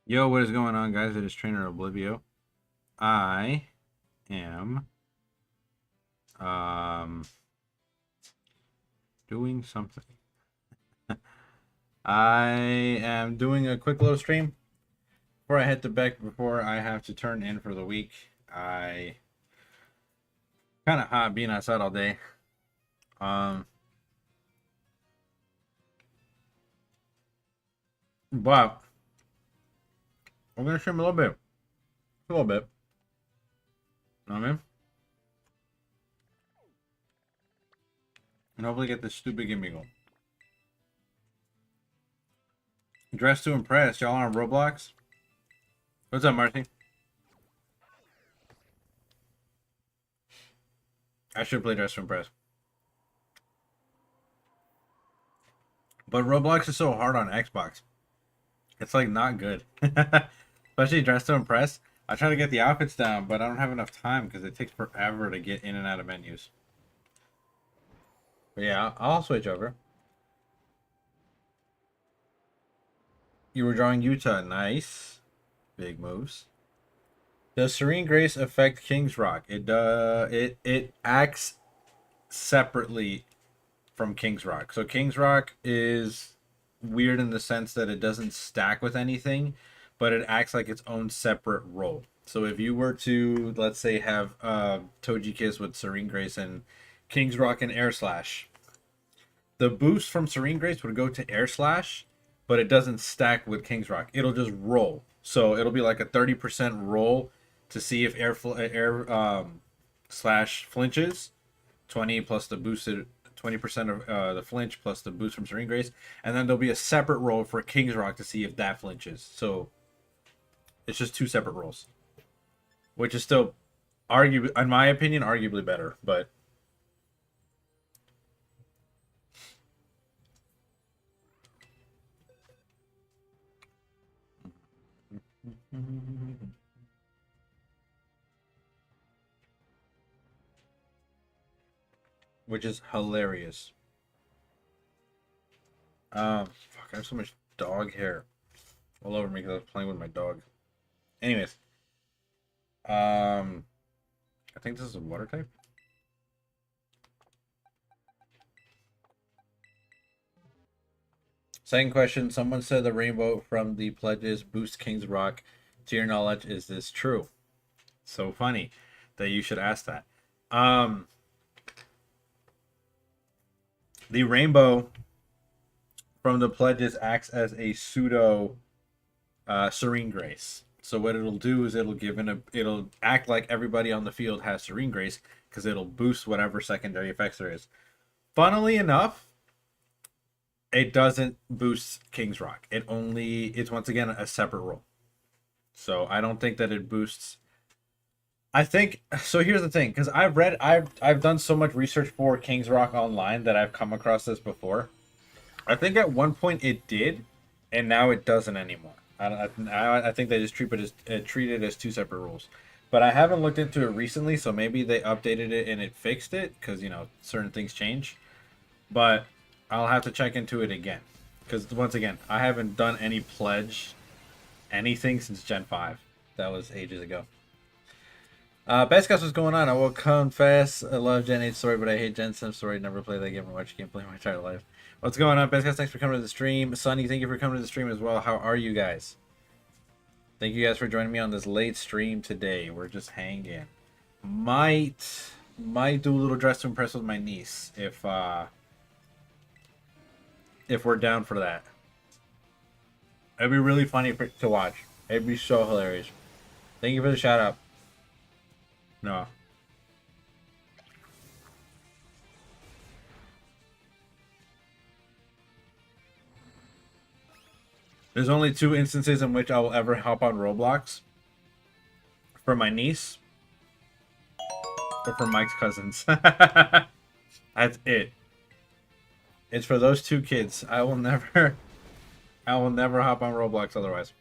Yo, what is going on, guys? It is Trainer Oblivio. I am um doing something. I am doing a quick little stream before I head to bed. Before I have to turn in for the week. I kind of hot being outside all day. Um, but we're gonna stream a little bit. Know what I mean? And hopefully get this stupid gimme goal. Dress to impress. Y'all on Roblox? What's up, Marcy? I should play Dress to Impress. But Roblox is so hard on Xbox. It's like not good. Especially Dress to Impress. I try to get the outfits down, but I don't have enough time because it takes forever to get in and out of menus. But yeah, I'll switch over. You were drawing Utah. Nice. Big moves. Does Serene Grace affect King's Rock? It acts separately from King's Rock. So King's Rock is weird in the sense that it doesn't stack with anything, but it acts like its own separate role. So if you were to, let's say, have Toji Kiss with Serene Grace and King's Rock and Air Slash, the boost from Serene Grace would go to Air Slash, but it doesn't stack with King's Rock. It'll just roll. So it'll be like a 30% roll to see if Air Slash flinches, 20 plus the boosted 20% of the flinch plus the boost from Serene Grace, and then there'll be a separate roll for King's Rock to see if that flinches. So it's just two separate rolls, which is still, arguably, in my opinion, arguably better. But which is hilarious. Fuck, I have so much dog hair all over me because I was playing with my dog. Anyways, I think this is a water type. Second question, someone said the rainbow from the pledges boosts King's Rock. To your knowledge, is this true? So funny that you should ask that. The rainbow from the pledges acts as a pseudo Serene Grace. So what it'll do is it'll act like everybody on the field has Serene Grace because it'll boost whatever secondary effects there is. Funnily enough, it doesn't boost King's Rock. It's once again a separate role. So I don't think that it boosts. I think so. Here's the thing, because I've done so much research for King's Rock Online that I've come across this before. I think at one point it did, and now it doesn't anymore. I think they just treat it as two separate rules. But I haven't looked into it recently, so maybe they updated it and it fixed it because certain things change. But I'll have to check into it again because once again I haven't done any pledge anything since Gen 5. That was ages ago. Best guys, what's going on? I will confess, I love Gen 8 story, but I hate Gen 7 story. Never play that game or watch gameplay my entire life. What's going on, best guys? Thanks for coming to the stream. Sunny, thank you for coming to the stream as well. How are you guys? Thank you guys for joining me on this late stream today. We're just hanging. Might do a little dress to impress with my niece if we're down for that. It'd be really funny to watch. It'd be so hilarious. Thank you for the shout out. No. There's only two instances in which I will ever hop on Roblox. For my niece. Or for Mike's cousins. That's it. It's for those two kids. I will never hop on Roblox otherwise.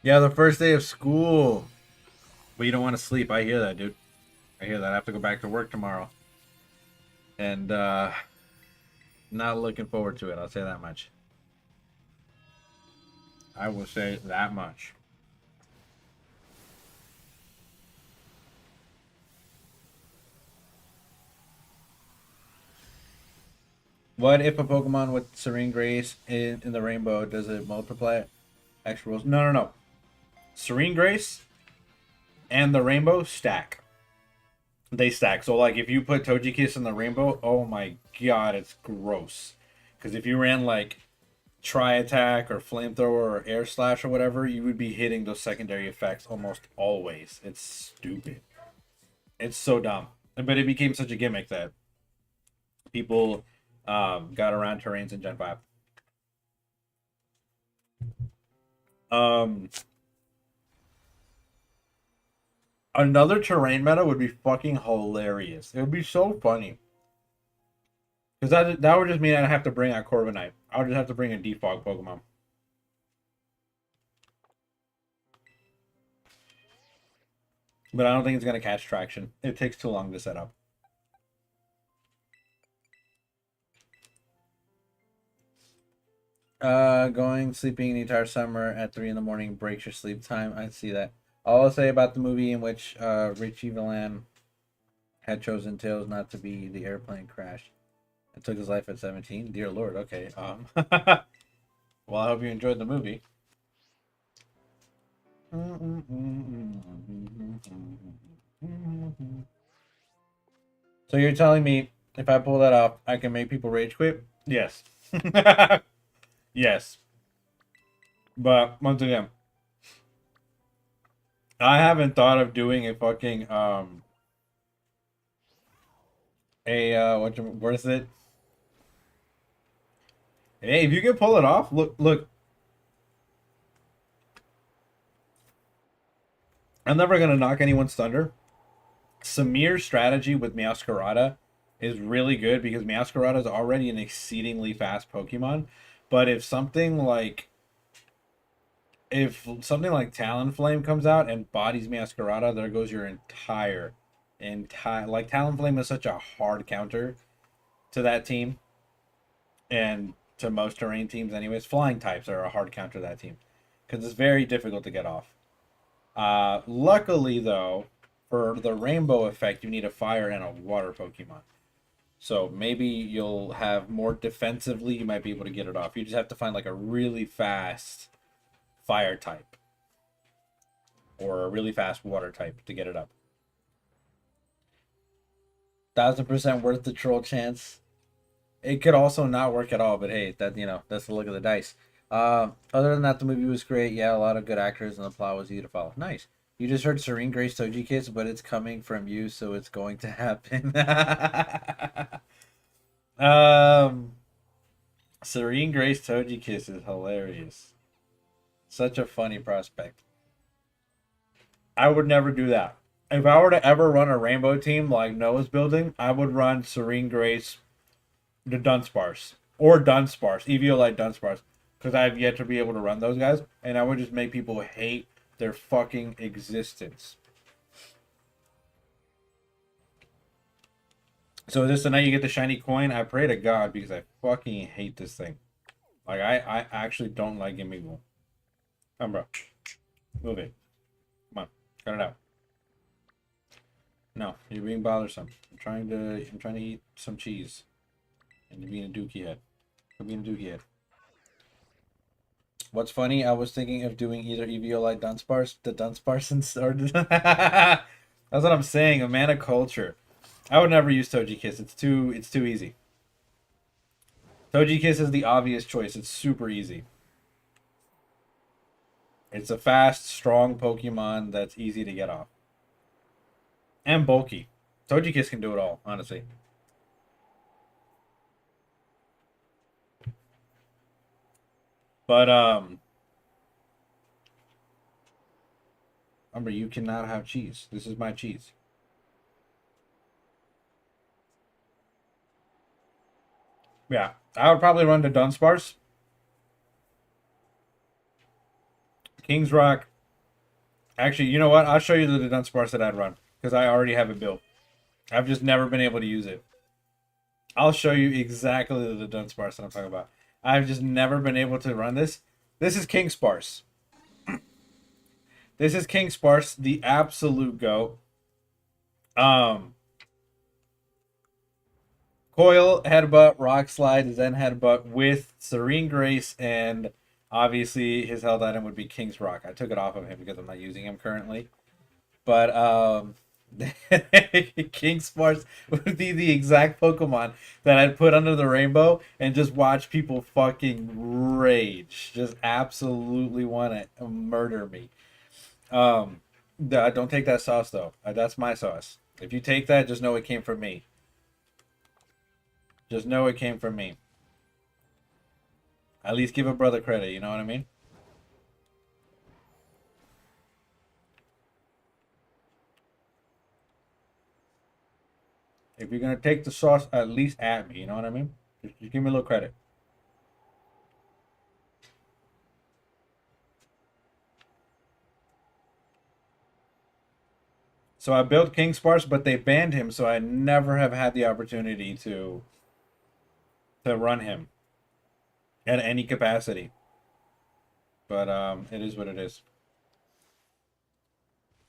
Yeah, the first day of school. But you don't want to sleep. I hear that, dude. I hear that. I have to go back to work tomorrow. And Not looking forward to it. I'll say that much. I will say that much. What if a Pokemon with Serene Grace in the rainbow, does it multiply extra rolls? No, no, no. Serene Grace and the rainbow stack. They stack. So, like, if you put Togekiss in the rainbow, oh my god, it's gross. Because if you ran, like, Tri Attack or Flamethrower or Air Slash or whatever, you would be hitting those secondary effects almost always. It's stupid. It's so dumb. But it became such a gimmick that people got around terrains in Gen 5. Another terrain meta would be fucking hilarious. It would be so funny. Because that would just mean I'd have to bring out Corviknight. I would just have to bring a defog Pokemon. But I don't think it's going to catch traction. It takes too long to set up. Sleeping the entire summer at 3 in the morning breaks your sleep time. I see that. All I'll say about the movie in which Richie Villan had chosen Tails not to be the airplane crash and took his life at 17. Dear Lord, okay. Well, I hope you enjoyed the movie. So you're telling me if I pull that off, I can make people rage quit? Yes. Yes. But once again, I haven't thought of doing a fucking where's it? Hey, if you can pull it off, look. I'm never gonna knock anyone's thunder. Samir's strategy with Meowscarada is really good because Meowscarada is already an exceedingly fast Pokemon. But if something like Talonflame comes out and bodies Meowscarada, there goes your entire like Talonflame is such a hard counter to that team and to most terrain teams anyways. Flying types are a hard counter to that team because it's very difficult to get off. Luckily though, for the rainbow effect, you need a fire and a water Pokemon. So maybe you'll have more defensively, you might be able to get it off. You just have to find like a really fast fire type or a really fast water type to get it up. 1000% worth the troll chance. It could also not work at all, but hey, that's the look of the dice. Other than that, the movie was great. Yeah, a lot of good actors and the plot was easy to follow. Nice. You just heard Serene Grace Togekiss, but it's coming from you, so it's going to happen. Serene Grace Togekiss is hilarious. Such a funny prospect. I would never do that. If I were to ever run a rainbow team like Noah's building, I would run Serene Grace, the Dunsparce, or Dunsparce, Eviolite Dunsparce, because I have yet to be able to run those guys, and I would just make people hate their fucking existence. So is this the night you get the shiny coin? I pray to God because I fucking hate this thing. Like, I actually don't like Gimmighoul. Come, bro. Move it. Come on. Cut it out. No, you're being bothersome. I'm trying to eat some cheese. And you're being a dookie head. You're being a dookie head. What's funny, I was thinking of doing either Eviolite Dunsparce, the Dunsparce, or that's what I'm saying, a mana culture. I would never use Togekiss. It's too easy. Togekiss is the obvious choice. It's super easy. It's a fast, strong Pokemon that's easy to get off. And bulky. Togekiss can do it all, honestly. But, Umber, you cannot have cheese. This is my cheese. Yeah, I would probably run to Dunsparce. King's Rock. Actually, you know what? I'll show you the Dunsparce that I'd run. Because I already have it built. I've just never been able to use it. I'll show you exactly the Dunsparce that I'm talking about. I've just never been able to run this. This is King Sparse. This is King Sparse, the absolute goat. Um, Coil, Headbutt, Rock Slide, Zen Headbutt with Serene Grace, and obviously his held item would be King's Rock. I took it off of him because I'm not using him currently. But King Sparse would be the exact Pokemon that I'd put under the rainbow and just watch people fucking rage. Just absolutely want to murder me. Don't take that sauce though. That's my sauce. If you take that, just know it came from me. Just know it came from me. At least give a brother credit, you know what I mean? If you're gonna take the sauce, at least at me, you know what I mean? Just give me a little credit. So I built King Sparse, but they banned him, so I never have had the opportunity to run him at any capacity. But it is what it is.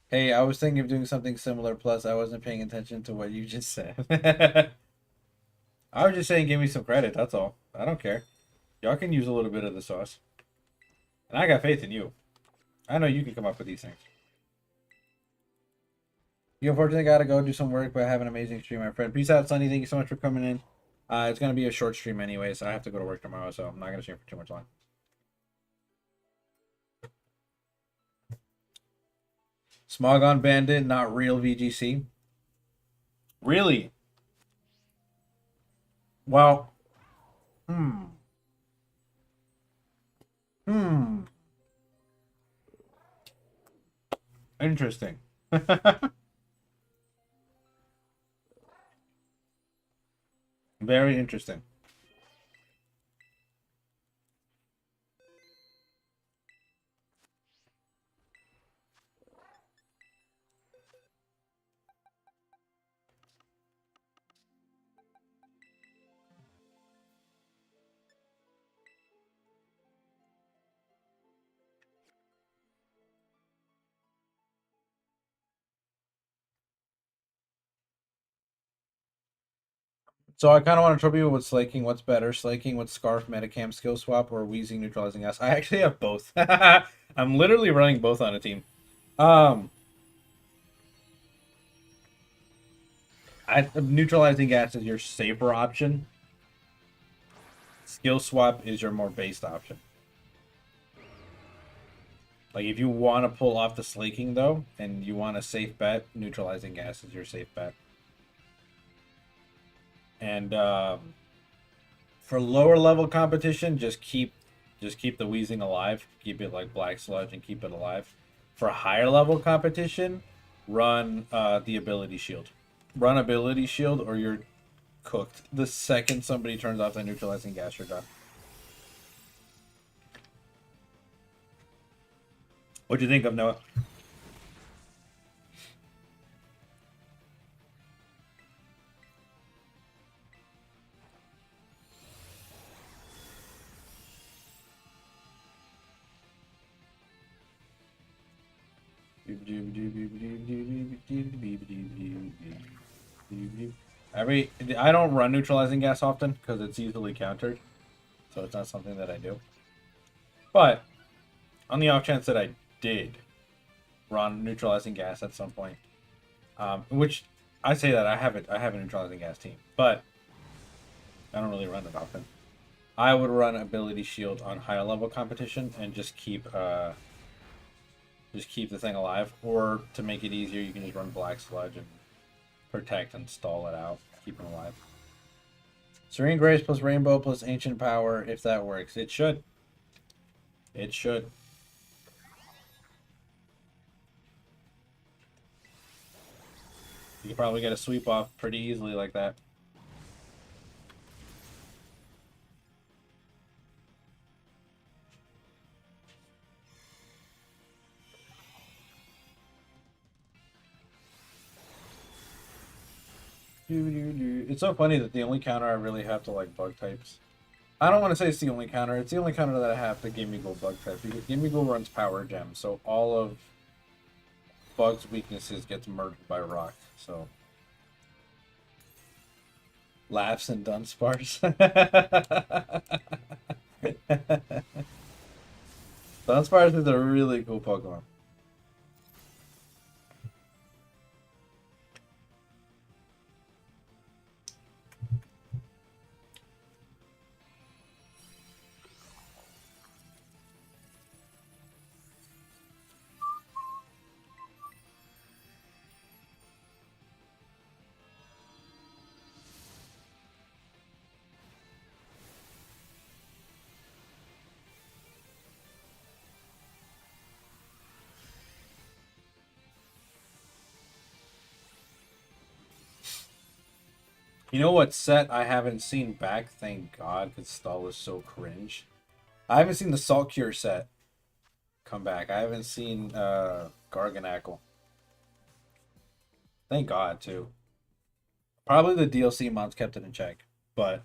Hey, I was thinking of doing something similar, plus I wasn't paying attention to what you just said. I was just saying give me some credit, that's all. I don't care. Y'all can use a little bit of the sauce. And I got faith in you. I know you can come up with these things. You unfortunately gotta go do some work, but have an amazing stream, my friend. Peace out, Sonny. Thank you so much for coming in. It's gonna be a short stream anyway, so I have to go to work tomorrow, so I'm not gonna stream for too much long. Smogon Bandit, not real VGC. Really? Well, hmm. Hmm. Interesting. Very interesting. So I kind of want to trouble you with slaking. What's better, slaking with Scarf, Metacam, Skill Swap, or Wheezing, Neutralizing Gas? I actually have both. I'm literally running both on a team. Um, Neutralizing Gas is your safer option. Skill Swap is your more based option. Like if you want to pull off the slaking though, and you want a safe bet, Neutralizing Gas is your safe bet. And for lower level competition, just keep the Wheezing alive. Keep it like Black Sludge and keep it alive. For higher level competition, run the ability shield. Run ability shield or you're cooked. The second somebody turns off the neutralizing gas, you're done. What'd you think of Noah? I don't run neutralizing gas often because it's easily countered, so it's not something that I do. But on the off chance that I did run neutralizing gas at some point, which I say that I have a neutralizing gas team, but I don't really run it often. I would run ability shield on higher level competition and just keep the thing alive, or to make it easier, you can just run Black Sludge and protect and stall it out, keep him alive. Serene Grace plus Rainbow plus Ancient Power, if that works. It should. It should. You can probably get a sweep off pretty easily like that. It's so funny that the only counter I really have to like bug types. I don't want to say it's the only counter. It's the only counter that I have to Gimmighoul bug type because Gimmighoul runs Power Gem, so all of Bug's weaknesses gets murdered by Rock. So laughs and Dunsparce. Dunsparce is a really cool Pokemon. You know what set I haven't seen back? Thank God, because Stall was so cringe. I haven't seen the Salt Cure set come back. I haven't seen Garganackle. Thank God, too. Probably the DLC mods kept it in check, but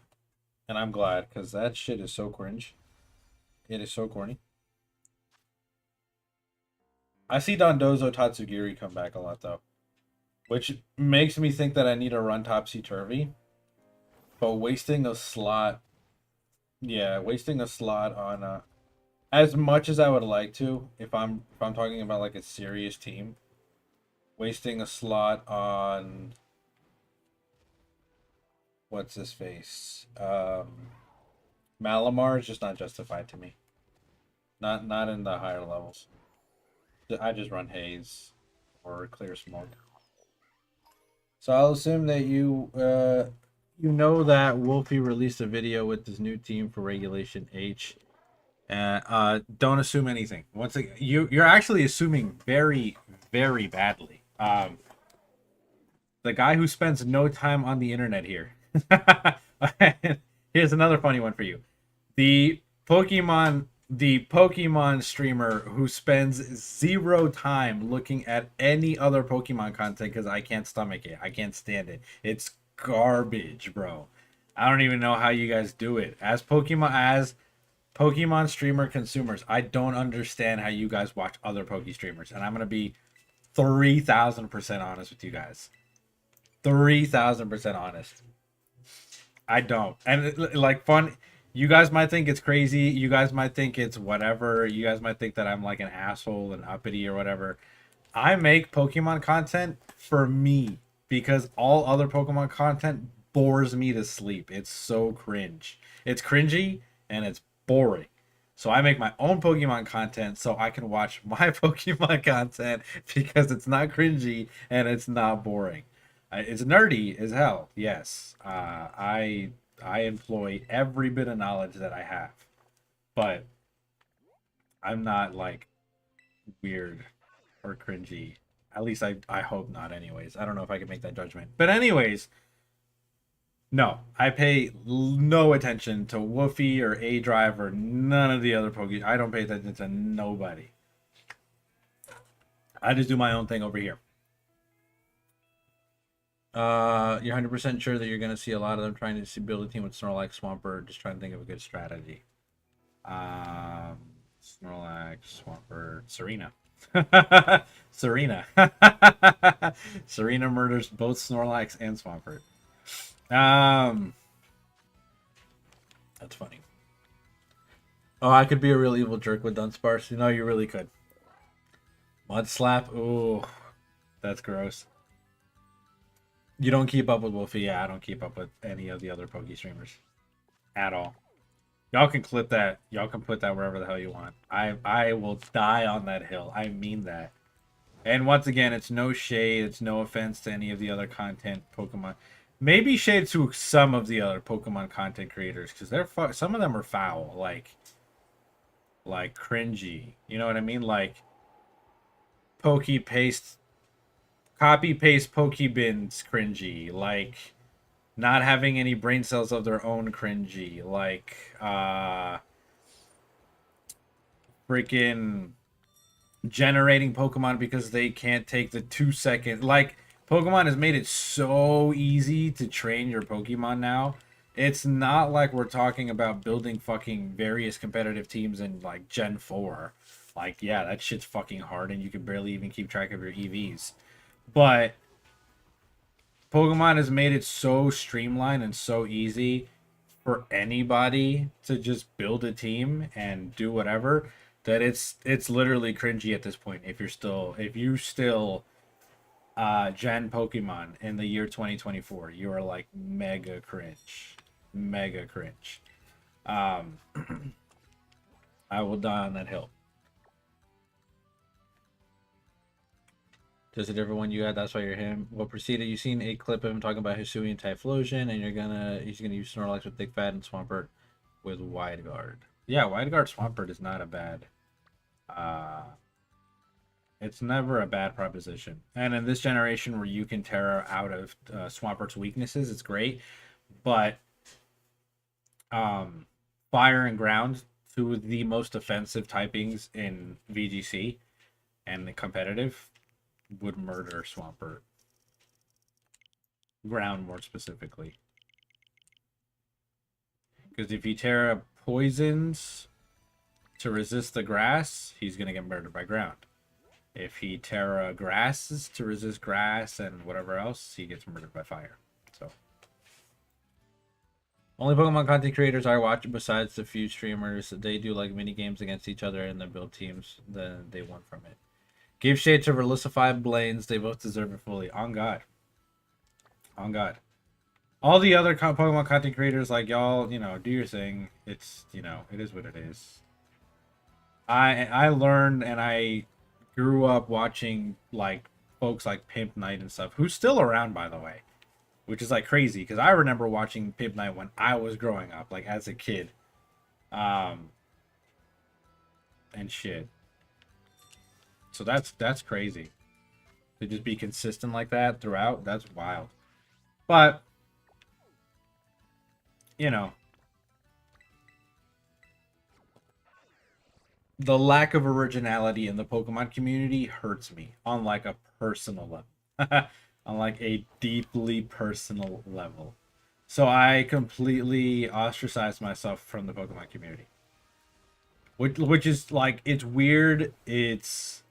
and I'm glad because that shit is so cringe. It is so corny. I see Dondozo Tatsugiri come back a lot though, which makes me think that I need to run Topsy Turvy. But wasting a slot, yeah, wasting a slot on as much as I would like to, if I'm talking about like a serious team, wasting a slot on what's his face, Malamar is just not justified to me. Not in the higher levels. I just run Haze or Clear Smoke. So I'll assume that you know that Wolfie released a video with his new team for Regulation H. Don't assume anything. Once again, you're actually assuming very, very badly. The guy who spends no time on the internet here. Here's another funny one for you. The Pokemon streamer who spends zero time looking at any other Pokemon content because I can't stomach it. I can't stand it. It's garbage, bro. I don't even know how you guys do it. As Pokemon streamer consumers, I don't understand how you guys watch other Poke streamers. And I'm gonna be 3,000% honest with you guys. 3,000% honest. I don't. And like fun, you guys might think it's crazy. You guys might think it's whatever. You guys might think that I'm like an asshole and uppity or whatever. I make Pokemon content for me because all other Pokemon content bores me to sleep. It's so cringe. It's cringy and it's boring. So I make my own Pokemon content so I can watch my Pokemon content because it's not cringy and it's not boring. It's nerdy as hell. Yes, I employ every bit of knowledge that I have, but I'm not like weird or cringy. At least I hope not. Anyways, I don't know if I can make that judgment. But anyways, no, I pay no attention to Woofy or A Drive or none of the other Pokemon. I don't pay attention to nobody. I just do my own thing over here. You're 100% sure that you're going to see a lot of them trying to build a team with Snorlax, Swampert, just trying to think of a good strategy. Snorlax, Swampert, Serena. Serena. Serena murders both Snorlax and Swampert. That's funny. Oh, I could be a real evil jerk with Dunsparce. You know, you really could. Mud Slap? Ooh, that's gross. You don't keep up with Wolfie? Yeah, I don't keep up with any of the other Poke streamers. At all. Y'all can clip that. Y'all can put that wherever the hell you want. I will die on that hill. I mean that. And once again, it's no shade. It's no offense to any of the other content Pokemon. Maybe shade to some of the other Pokemon content creators because some of them are foul, like cringy. You know what I mean? Like copy paste Pokebins cringy, like not having any brain cells of their own cringy, like freaking generating Pokemon because they can't take the 2 second, like Pokemon has made it so easy to train your Pokemon now. It's not like we're talking about building fucking various competitive teams in like Gen 4. Like, yeah, that shit's fucking hard and you can barely even keep track of your EVs. But Pokemon has made it so streamlined and so easy for anybody to just build a team and do whatever that it's literally cringy at this point if you still gen Pokemon in the year 2024. You are like mega cringe. Mega cringe. Um, I will die on that hill. Just a different one you had, that's why you're him. What preceded, you seen a clip of him talking about Hisui and Typhlosion, and he's gonna use Snorlax with Thick Fat and Swampert with Wide Guard. Yeah, Wide Guard Swampert is not a bad it's never a bad proposition. And in this generation where you can Terra out of Swampert's weaknesses, it's great. But Fire and Ground, two of the most offensive typings in VGC and the competitive, would murder Swampert. Ground more specifically. Because if you Terra poisons to resist the grass, he's going to get murdered by ground. If he Terra grasses to resist grass and whatever else, he gets murdered by fire. So, only Pokemon content creators I watch besides the few streamers, they do like mini games against each other and then build teams. Then they won from it. Give shade to Relisify Blaines. They both deserve it fully. On God. On God. All the other Pokemon content creators, like y'all, you know, do your thing. It's, you know, it is what it is. I learned and I grew up watching like folks like Pimp Knight and stuff, who's still around, by the way, which is like crazy because I remember watching Pimp Knight when I was growing up, like as a kid, and shit. So that's crazy to just be consistent like that throughout. That's wild, but you know. The lack of originality in the Pokemon community hurts me on like a personal level. On like a deeply personal level. So I completely ostracized myself from the Pokemon community. Which is like, it's weird. It's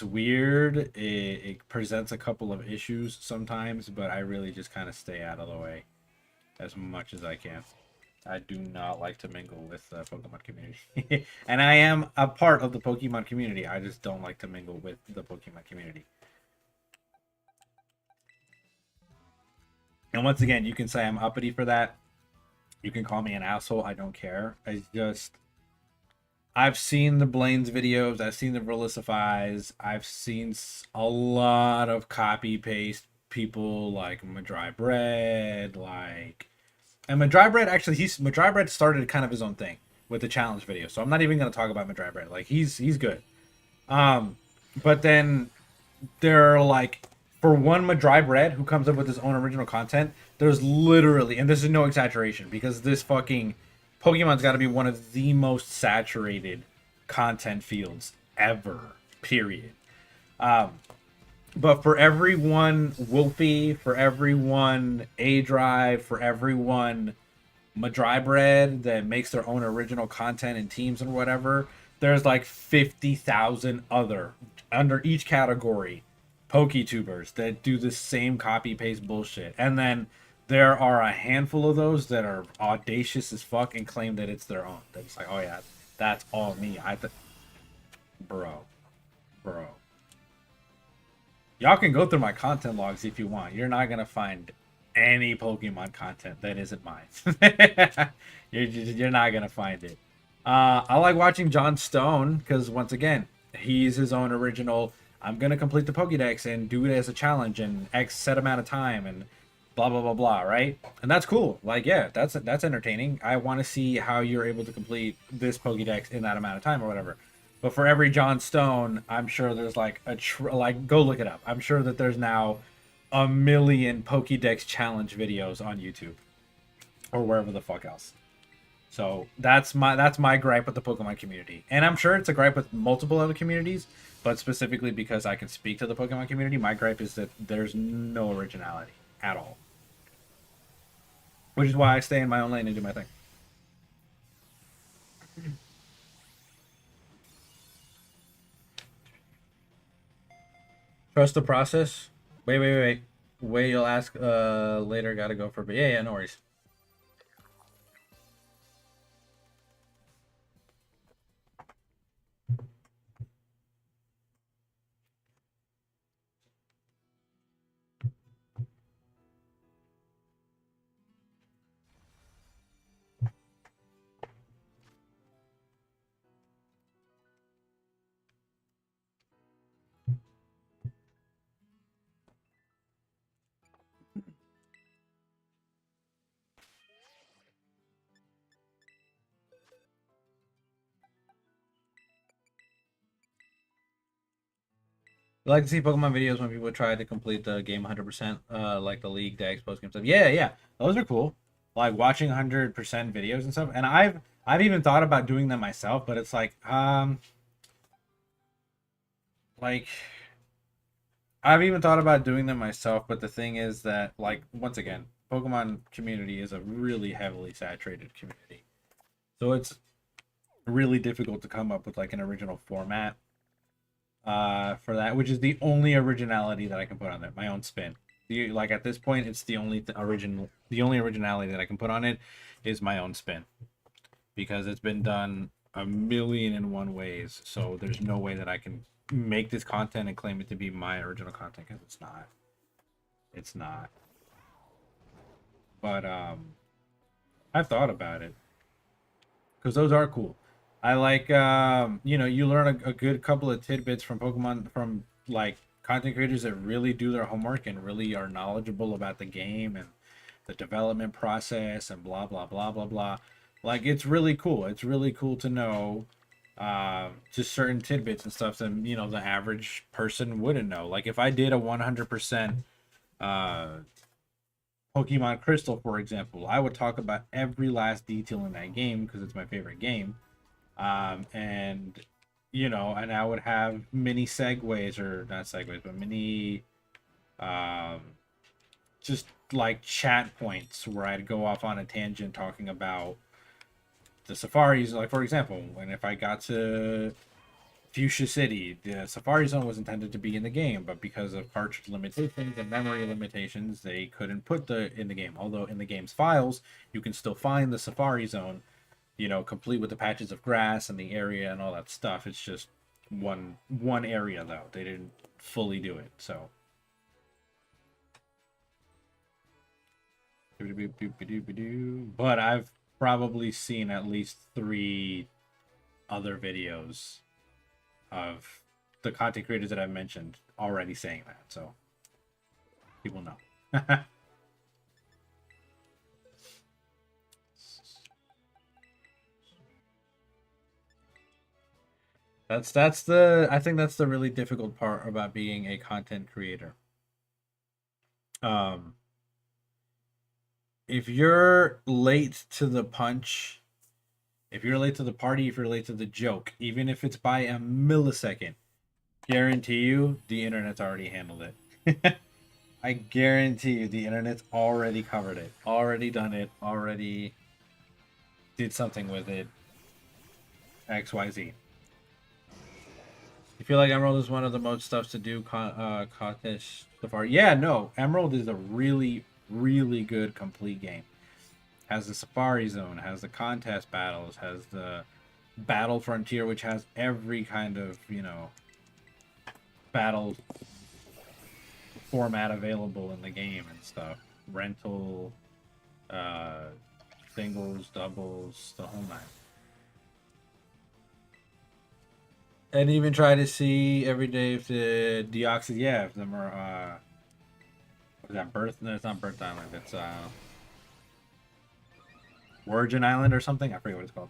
weird. It presents a couple of issues sometimes, but I really just kind of stay out of the way as much as I can. I do not like to mingle with the Pokemon community. And I am a part of the Pokemon community. I just don't like to mingle with the Pokemon community. And once again, you can say I'm uppity for that. You can call me an asshole. I don't care. I've seen the Blaine's videos. I've seen the Relicifies. I've seen a lot of copy-paste people like Madry Bread, like... And Madry Bread, actually, Madry Bread started kind of his own thing with the challenge video. So I'm not even going to talk about Madry Bread. Like, he's good. But then there are, like, for one Madry Bread who comes up with his own original content, there's literally, and this is no exaggeration, because this fucking Pokemon's got to be one of the most saturated content fields ever, period. But for every one Wolfie, for every one A-Drive, for every one Madry Bread that makes their own original content and teams and whatever, there's like 50,000 other, under each category, PokeTubers that do the same copy-paste bullshit. And then there are a handful of those that are audacious as fuck and claim that it's their own. That it's like, oh yeah, that's all me. Bro. Y'all can go through my content logs if you want. You're not gonna find any Pokemon content that isn't mine. you're not gonna find it. I like watching John Stone because once again, he's his own original. I'm gonna complete the Pokédex and do it as a challenge in X set amount of time and blah blah blah blah. Right? And that's cool. Like yeah, that's entertaining. I want to see how you're able to complete this Pokédex in that amount of time or whatever. But for every John Stone, I'm sure there's like go look it up. I'm sure that there's now 1 million Pokédex challenge videos on YouTube or wherever the fuck else. So that's my gripe with the Pokemon community, and I'm sure it's a gripe with multiple other communities. But specifically because I can speak to the Pokemon community, my gripe is that there's no originality at all, which is why I stay in my own lane and do my thing. Trust the process. Wait. You'll ask later. Gotta go for. But yeah, no worries. I like to see Pokemon videos when people try to complete the game 100%, like the League, Dex, post game stuff. Yeah, those are cool. Like watching 100% videos and stuff. And I've even thought about doing them myself, but it's like I've even thought about doing them myself. But the thing is that, like, once again, Pokemon community is a really heavily saturated community, so it's really difficult to come up with like an original format for that, which is the only originality that I can put on it. My own spin. Like at this point, it's the only the only originality that I can put on it is my own spin, because it's been done a million and one ways. So there's no way that I can make this content and claim it to be my original content, because it's not. It's not. But I've thought about it, because those are cool. I like you learn a good couple of tidbits from Pokemon, from like content creators that really do their homework and really are knowledgeable about the game and the development process and blah blah blah blah blah. Like, it's really cool. It's really cool to know just certain tidbits and stuff that the average person wouldn't know. Like if I did a 100% uh Pokemon Crystal, for example, I would talk about every last detail in that game because it's my favorite game. And and I would have mini segues, or not segues, but mini um, just like chat points where I'd go off on a tangent talking about the safaris. Like, for example, when if I got to Fuchsia City, the Safari Zone was intended to be in the game, but because of cartridge limitations and memory limitations, they couldn't put the in the game. Although in the game's files, you can still find the Safari Zone, complete with the patches of grass and the area and all that stuff. It's just one area though. They didn't fully do it. So but I've probably seen at least 3 other videos of the content creators that I've mentioned already saying that. So people know. I think that's the really difficult part about being a content creator. Um if you're late to the punch, if you're late to the party, if you're late to the joke, even if it's by a millisecond, guarantee you the internet's already handled it. I guarantee you the internet's already covered it, already done it, already did something with it. XYZ. You feel like Emerald is one of the most stuff to do contest so far? Yeah, no. Emerald is a really, really good complete game. Has the Safari Zone, has the contest battles, has the Battle Frontier, which has every kind of, battle format available in the game and stuff. Rental, uh, singles, doubles, the whole nine. And even try to see every day if the Deoxys, yeah, if them are, what is that, Birth? No, it's not Birth Island. It's, Origin Island or something. I forget what it's called.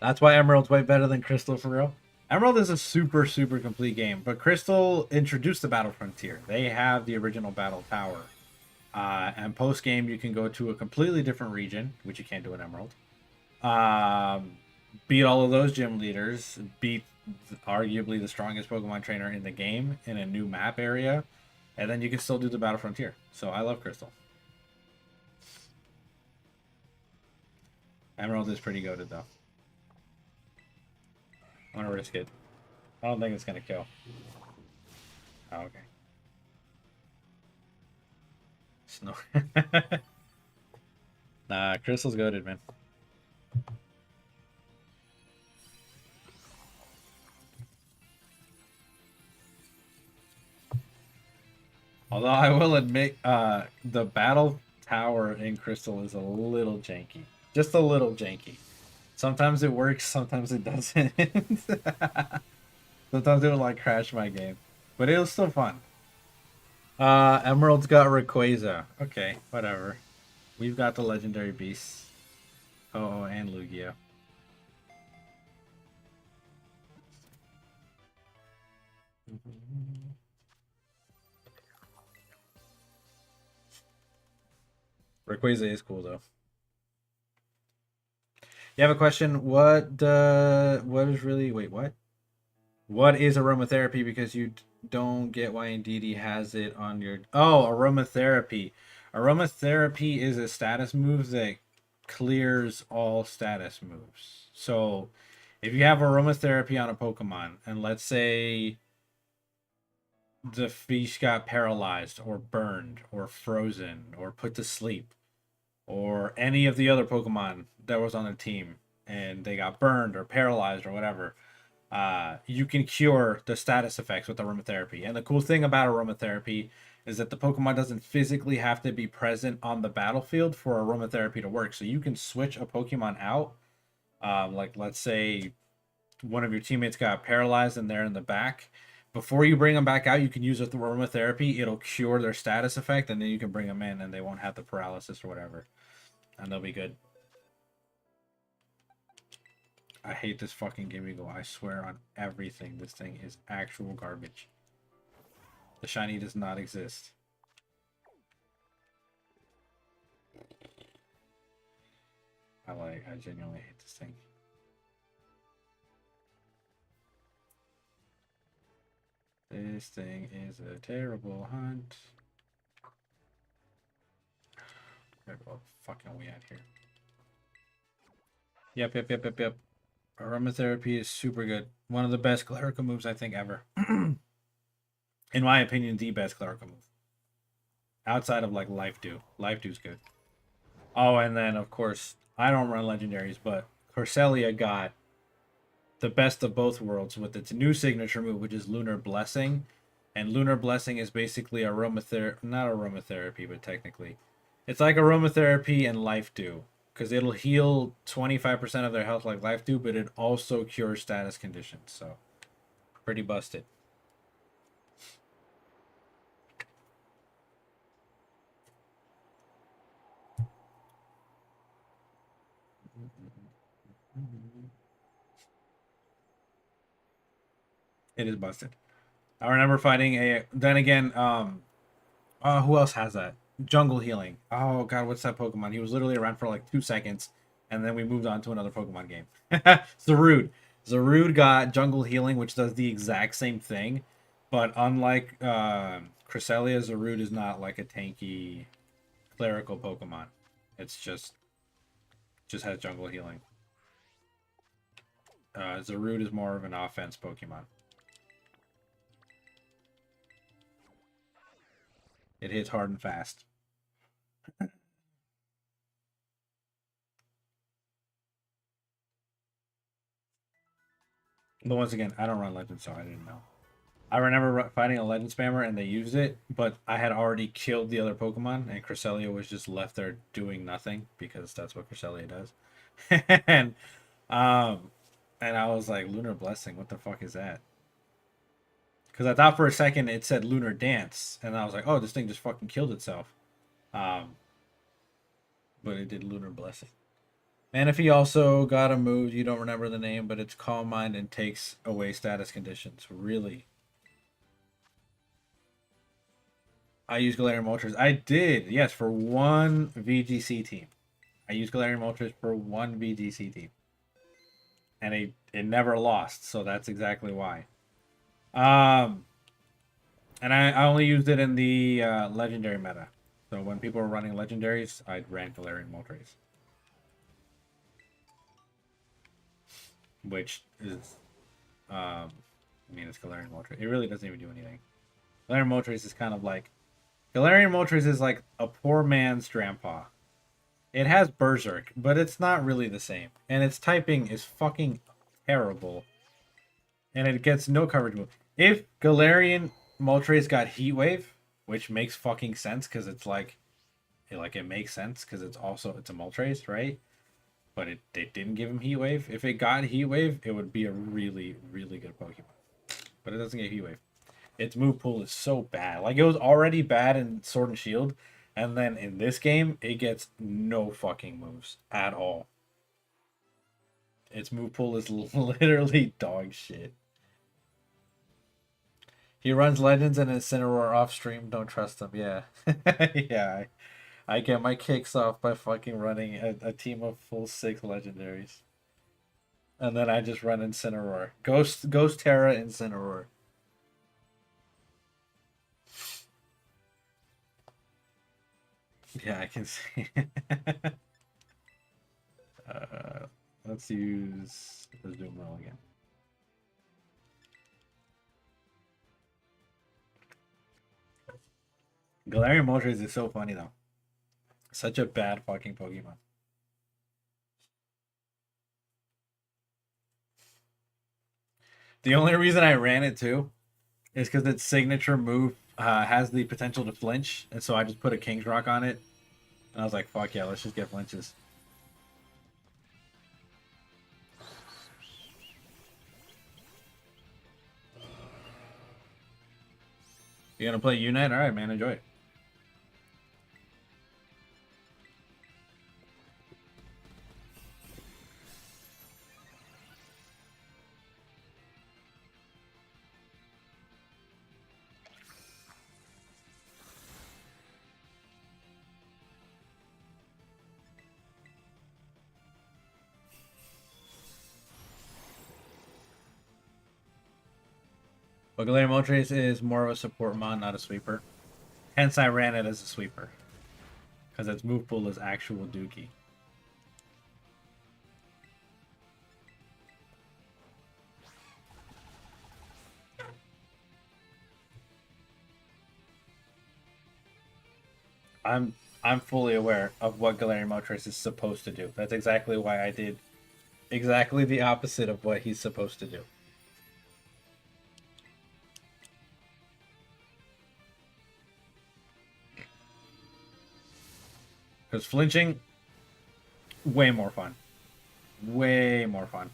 That's why Emerald's way better than Crystal for real. Emerald is a super, super complete game, but Crystal introduced the Battle Frontier. They have the original Battle Tower. And post game, you can go to a completely different region, which you can't do in Emerald. Beat all of those gym leaders, beat arguably the strongest Pokemon trainer in the game in a new map area, and then you can still do the Battle Frontier. So I love Crystal. Emerald is pretty goated though. I want to risk it. I don't think it's gonna kill. Oh, okay. Snow. Nah, Crystal's goated, man. Although I will admit, the battle tower in Crystal is a little janky. Just a little janky. Sometimes it works, sometimes it doesn't. Sometimes it will like crash my game. But it was still fun. Emerald's got Rayquaza. Okay, whatever. We've got the legendary beasts. Oh, and Lugia. Rayquaza is cool though. You have a question? What is really what? What is aromatherapy? Because you don't get why Indeedee has it on your aromatherapy. Aromatherapy is a status move that clears all status moves. So if you have aromatherapy on a Pokemon, and let's say the fish got paralyzed or burned or frozen or put to sleep, or any of the other Pokemon that was on the team and they got burned or paralyzed or whatever, you can cure the status effects with aromatherapy. And the cool thing about aromatherapy is that the Pokemon doesn't physically have to be present on the battlefield for aromatherapy to work. So you can switch a Pokemon out. Like, let's say one of your teammates got paralyzed and they're in the back. Before you bring them back out, you can use aromatherapy. It'll cure their status effect, and then you can bring them in and they won't have the paralysis or whatever. And they'll be good. I hate this fucking Gimmighoul. I swear on everything. This thing is actual garbage. The shiny does not exist. I genuinely hate this thing. This thing is a terrible hunt. Where the fuck are we at here? Yep. Aromatherapy is super good. One of the best Clerical moves I think ever. In my opinion, the best Clerical move. Outside of like Life Dew. Life Dew's good. Oh, and then of course, I don't run legendaries, but Corselia got the best of both worlds with its new signature move, which is Lunar Blessing. And Lunar Blessing is basically not aromatherapy, but technically. It's like aromatherapy and Life Dew. Because it'll heal 25% of their health like Life Dew, but it also cures status conditions. So, pretty busted. It is busted. I remember fighting a. Then again, who else has that? Jungle Healing. Oh god, what's that Pokemon? He was literally around for like 2 seconds, and then we moved on to another Pokemon game. Zarude. Zarude got Jungle Healing, which does the exact same thing, but unlike Cresselia, Zarude is not like a tanky clerical Pokemon. It's just has Jungle Healing. Zarude is more of an offense Pokemon. It hits hard and fast. But once again, I don't run Legend, so I didn't know. I remember fighting a Legend spammer and they used it, but I had already killed the other Pokemon, and Cresselia was just left there doing nothing because that's what Cresselia does. and um, and I was like, Lunar Blessing, what the fuck is that? Because I thought for a second it said Lunar Dance, and I was like, oh, this thing just fucking killed itself. Um, but it did Lunar Blessing. And if he also got a move, you don't remember the name, but it's Calm Mind and takes away status conditions. Really? I use Galarian Moltres. I did, yes, for one VGC team. I used Galarian Moltres for one VGC team. And it never lost, so that's exactly why. And I only used it in the legendary meta. So when people were running legendaries, I ran Galarian Moltres. Which is, I mean, it's Galarian Moltres. It really doesn't even do anything. Galarian Moltres is kind of like, Galarian Moltres is like a poor man's Grandpa. It has Berserk, but it's not really the same. And its typing is fucking terrible. And it gets no coverage move. If Galarian Moltres got Heat Wave, which makes fucking sense because it's like it makes sense because it's a Moltres, right? But they didn't give him Heat Wave. If it got Heat Wave, it would be a really, really good Pokemon. But it doesn't get Heat Wave. Its move pool is so bad. Like, it was already bad in Sword and Shield, and then in this game, it gets no fucking moves at all. Its move pool is literally dog shit. He runs Legends and Incineroar off stream. Don't trust him. Yeah. Yeah. I get my kicks off by fucking running a team of full 6 legendaries. And then I just run Incineroar. Ghost Terra Incineroar. Yeah, I can see. Let's use the zoom roll again. Galarian Moltres is so funny though. Such a bad fucking Pokemon. The only reason I ran it too is because its signature move has the potential to flinch, and so I just put a King's Rock on it, and I was like, "Fuck yeah, let's just get flinches." You gonna play Unite? All right, man, enjoy it. But Galarian Moltres is more of a support mon, not a sweeper. Hence, I ran it as a sweeper because its move pool is actual dookie. I'm fully aware of what Galarian Moltres is supposed to do. That's exactly why I did exactly the opposite of what he's supposed to do. Because flinching, way more fun. Way more fun.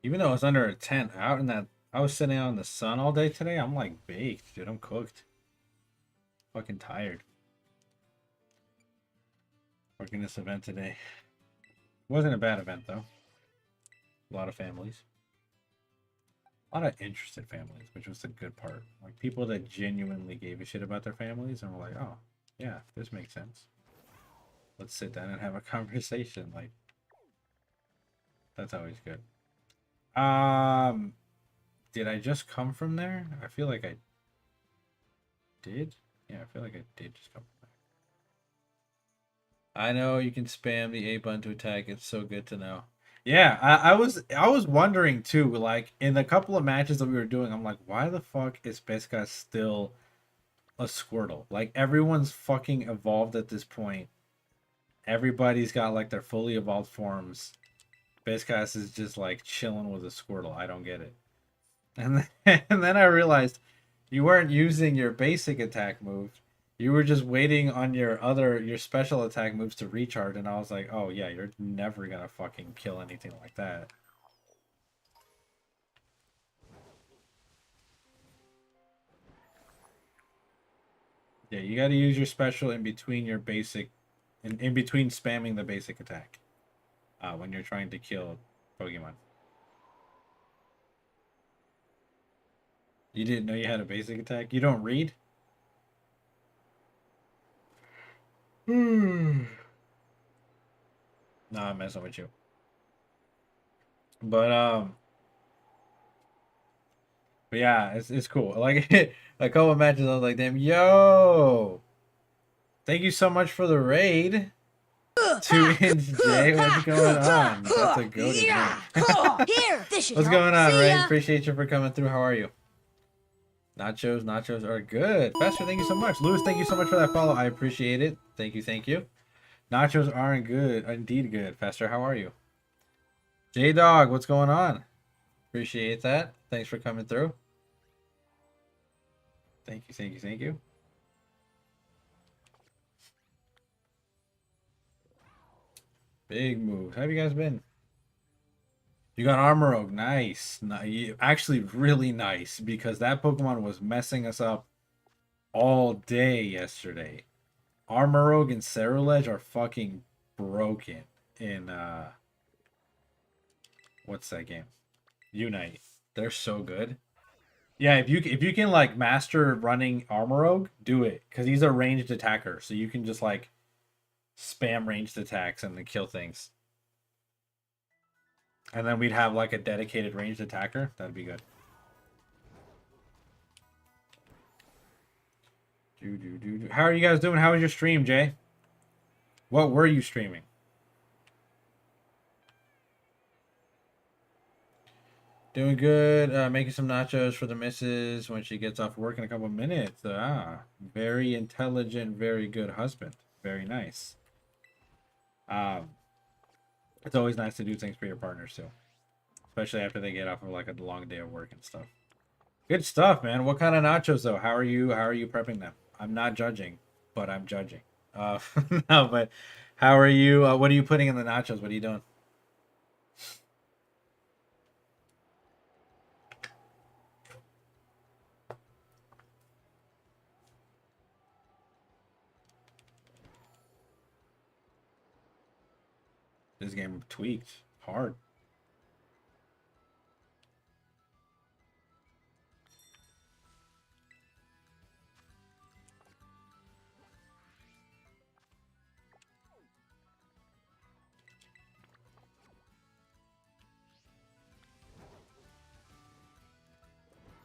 Even though it's under a tent out in that, I was sitting out in the sun all day today. I'm like baked, dude. I'm cooked. Fucking tired. Working this event today. Wasn't a bad event though. A lot of families. A lot of interested families, which was the good part. Like people that genuinely gave a shit about their families and were like, oh, yeah, this makes sense. Let's sit down and have a conversation. Like, that's always good. Did I just come from there? I feel like I did. Yeah, I feel like I did just come from there. I know you can spam the A button to attack. It's so good to know. Yeah, I was wondering too. Like in the couple of matches that we were doing, I'm like, why the fuck is Pesca still a Squirtle? Like everyone's fucking evolved at this point. Everybody's got like their fully evolved forms. Basecast is just like chilling with a Squirtle. I don't get it. And then I realized you weren't using your basic attack move. You were just waiting on your special attack moves to recharge, and I was like, oh yeah, you're never gonna fucking kill anything like that. Yeah, you gotta use your special in between your basic, in between spamming the basic attack. When you're trying to kill Pokemon. You didn't know you had a basic attack? You don't read? Hmm. Nah, I'm messing with you. But but yeah, it's cool. Like a couple of matches, I was like, damn, yo, thank you so much for the raid. 2-inch J, what's going on? That's a goated name. Here, What's going on, Ray? Appreciate you for coming through. How are you? Nachos are good. Fester, thank you so much. Lewis, thank you so much for that follow. I appreciate it. Thank you. Nachos aren't good, indeed good. Fester, how are you? J Dog, what's going on? Appreciate that. Thanks for coming through. Thank you. Big moves. How have you guys been? You got Armorogue. Nice. Actually, really nice because that Pokemon was messing us up all day yesterday. Armorogue and Cerulege are fucking broken in what's that game? Unite. They're so good. Yeah, if you can like master running Armorogue, do it because he's a ranged attacker, so you can just like spam ranged attacks and then kill things. And then we'd have like a dedicated ranged attacker. That'd be good. How are you guys doing? How was your stream, Jay? What were you streaming? Doing good. Making some nachos for the missus when she gets off work in a couple minutes. Very intelligent, very good husband. Very nice. It's always nice to do things for your partners too, especially after they get off of like a long day of work and stuff. Good stuff, man. What kind of nachos though? How are you prepping them? I'm not judging, but I'm judging. No, but how are you? What are you putting in the nachos? What are you doing? This game tweaked hard.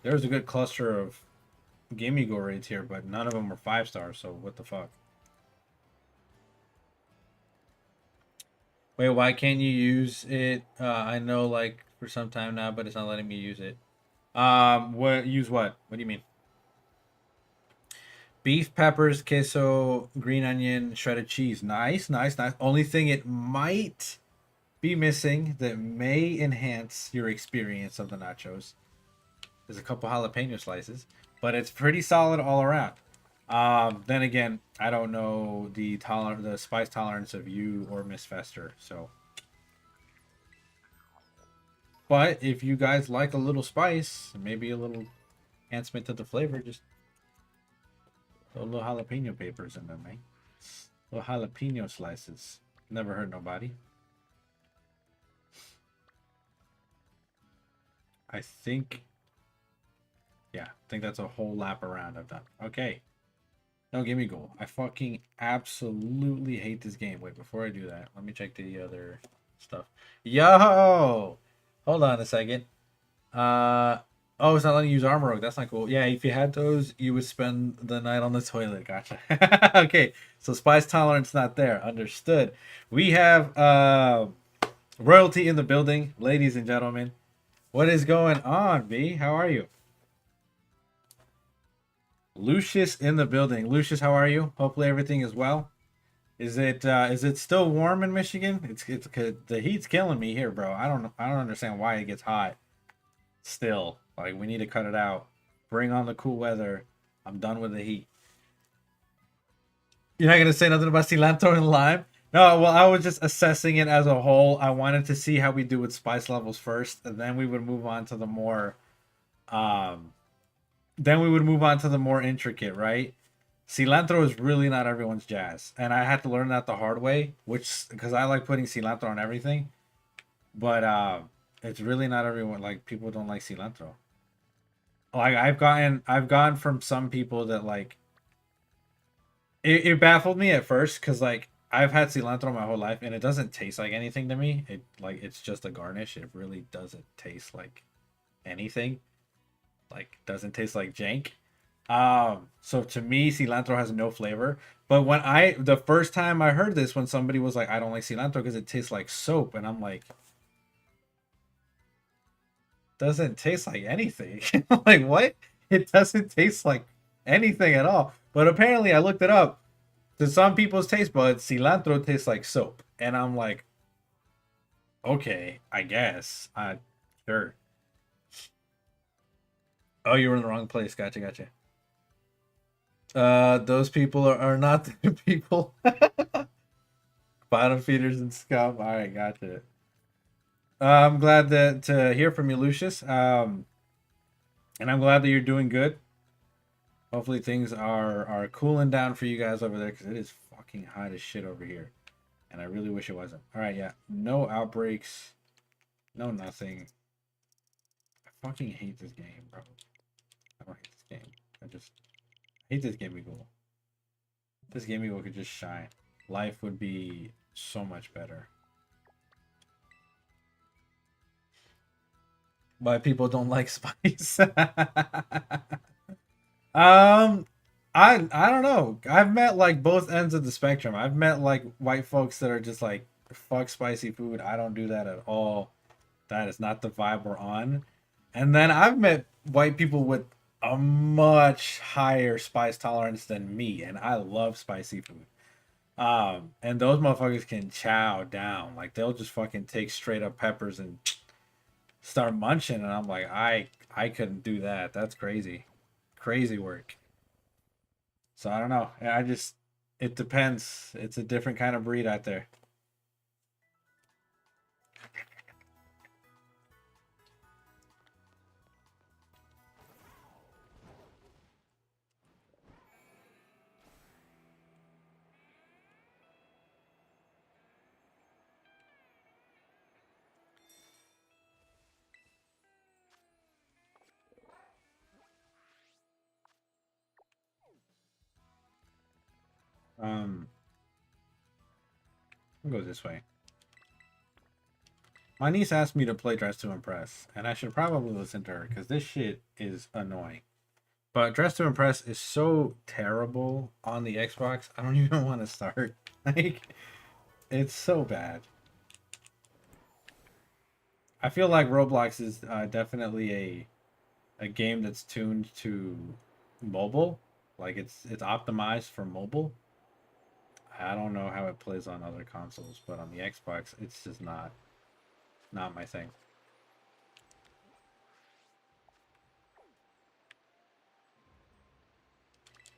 There's a good cluster of Game Eagle raids here, but none of them were 5 stars, so what the fuck? Wait, why can't you use it? I know like for some time now, but it's not letting me use it. Use what? What do you mean? Beef, peppers, queso, green onion, shredded cheese. Nice. Only thing it might be missing that may enhance your experience of the nachos is a couple jalapeno slices, but it's pretty solid all around. Then again, I don't know the spice tolerance of you or Miss Fester, so. But if you guys like a little spice, maybe a little enhancement to the flavor, just throw a little jalapeno papers in them, man. Little jalapeno slices. Never hurt nobody. I think that's a whole lap around I've done. Okay. No, give me goal. I fucking absolutely hate this game. Wait, before I do that, let me check the other stuff. Yo! Hold on a second. Oh, it's not letting you use Armorogue. That's not cool. Yeah, if you had those, you would spend the night on the toilet. Gotcha. Okay, so spice tolerance not there. Understood. We have royalty in the building, ladies and gentlemen. What is going on, B? How are you? Lucius in the building. Lucius, how are you? Hopefully everything is well. Is it still warm in Michigan? It's 'cause the heat's killing me here, bro. I don't understand why it gets hot still. Like we need to cut it out. Bring on the cool weather. I'm done with the heat. You're not gonna say nothing about cilantro and lime? No, well, I was just assessing it as a whole. I wanted to see how we do with spice levels first, and then we would move on to the more um then we would move on to the more intricate, right? Cilantro is really not everyone's jazz, and I had to learn that the hard way, which because I like putting cilantro on everything, but it's really not everyone. Like people don't like cilantro. Like I've gotten from some people that like it baffled me at first because like I've had cilantro my whole life and it doesn't taste like anything to me. It like it's just a garnish. It really doesn't taste like anything. Like doesn't taste like jank. So to me, cilantro has no flavor. But when the first time I heard this, when somebody was like, I don't like cilantro because it tastes like soap, and I'm like, doesn't taste like anything. I'm like, what? It doesn't taste like anything at all. But apparently, I looked it up. To some people's taste buds, cilantro tastes like soap, and I'm like, okay, I guess. Sure. Oh, you were in the wrong place. Gotcha, gotcha. Those people are not the people. Bottom feeders and scum. All right, gotcha. I'm glad that to hear from you, Lucius. And I'm glad that you're doing good. Hopefully things are cooling down for you guys over there because it is fucking hot as shit over here, and I really wish it wasn't. All right, yeah, no outbreaks, no nothing. I fucking hate this game, bro. I don't hate this game. I just hate this game eagle. This game eagle could just shine. Life would be so much better. Why people don't like spice? Um, I don't know. I've met like both ends of the spectrum. I've met like white folks that are just like fuck spicy food. I don't do that at all. That is not the vibe we're on. And then I've met white people with a much higher spice tolerance than me, and I love spicy food. And those motherfuckers can chow down. Like they'll just fucking take straight up peppers and start munching, and I'm like, I couldn't do that. That's crazy. Crazy work. So I don't know. I just it depends. It's a different kind of breed out there. Um, I'll go this way. My niece asked me to play Dress to Impress, and I should probably listen to her because this shit is annoying. But Dress to Impress is so terrible on the Xbox. I don't even want to start. Like, it's so bad. I feel like Roblox is definitely a game that's tuned to mobile. Like it's optimized for mobile. I don't know how it plays on other consoles, but on the Xbox, it's just not my thing.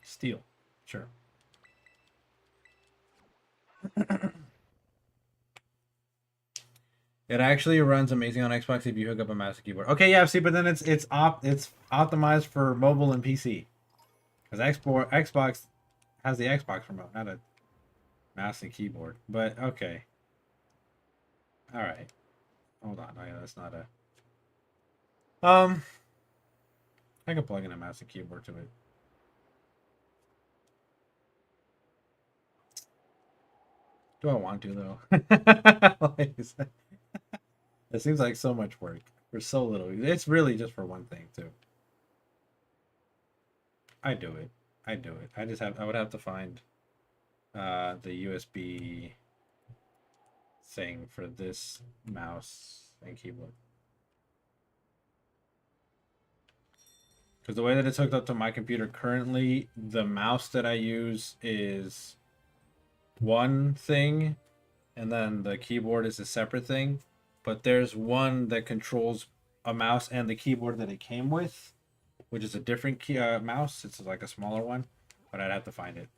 Steel, sure. It actually runs amazing on Xbox if you hook up a mouse and keyboard. Okay, yeah, see, but then it's optimized for mobile and PC. Because Xbox has the Xbox remote, not a mouse and keyboard. But okay, all right. Hold on. Oh yeah, that's not a. I can plug in a mouse and keyboard to it. Do I want to though? Like, it seems like so much work for so little. It's really just for one thing too. I do it. I do it. I would have to find the USB thing for this mouse and keyboard. Because the way that it's hooked up to my computer currently, the mouse that I use is one thing, and then the keyboard is a separate thing. But there's one that controls a mouse and the keyboard that it came with, which is a different mouse. It's like a smaller one, but I'd have to find it.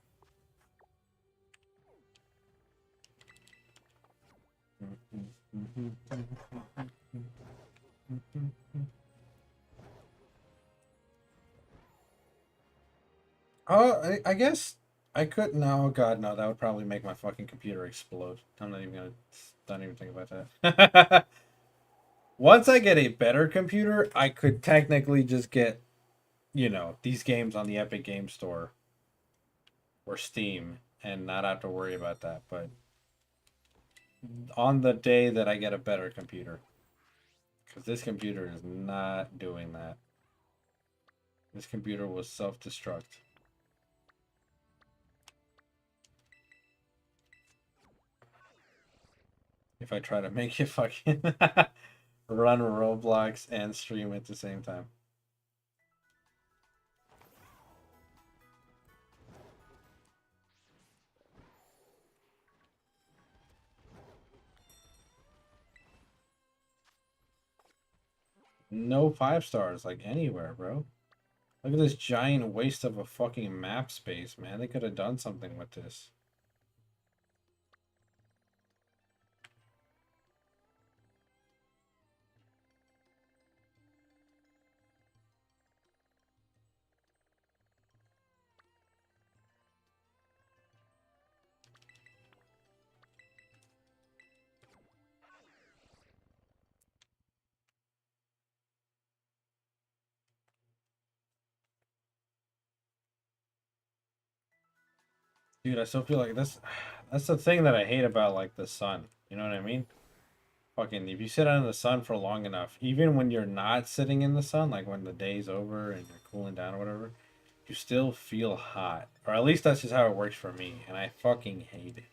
Oh, I guess I could. No, God, no. That would probably make my fucking computer explode. I'm not even gonna. Don't even think about that. Once I get a better computer, I could technically just get, these games on the Epic Game Store or Steam and not have to worry about that. But on the day that I get a better computer, because this computer is not doing that. This computer will self-destruct. If I try to make it fucking run Roblox and stream at the same time. No 5 stars, like anywhere, bro. Look at this giant waste of a fucking map space, man. They could have done something with this. Dude, I still feel like that's the thing that I hate about like the sun. You know what I mean? Fucking if you sit out in the sun for long enough, even when you're not sitting in the sun, like when the day's over and you're cooling down or whatever, you still feel hot. Or at least that's just how it works for me, and I fucking hate it.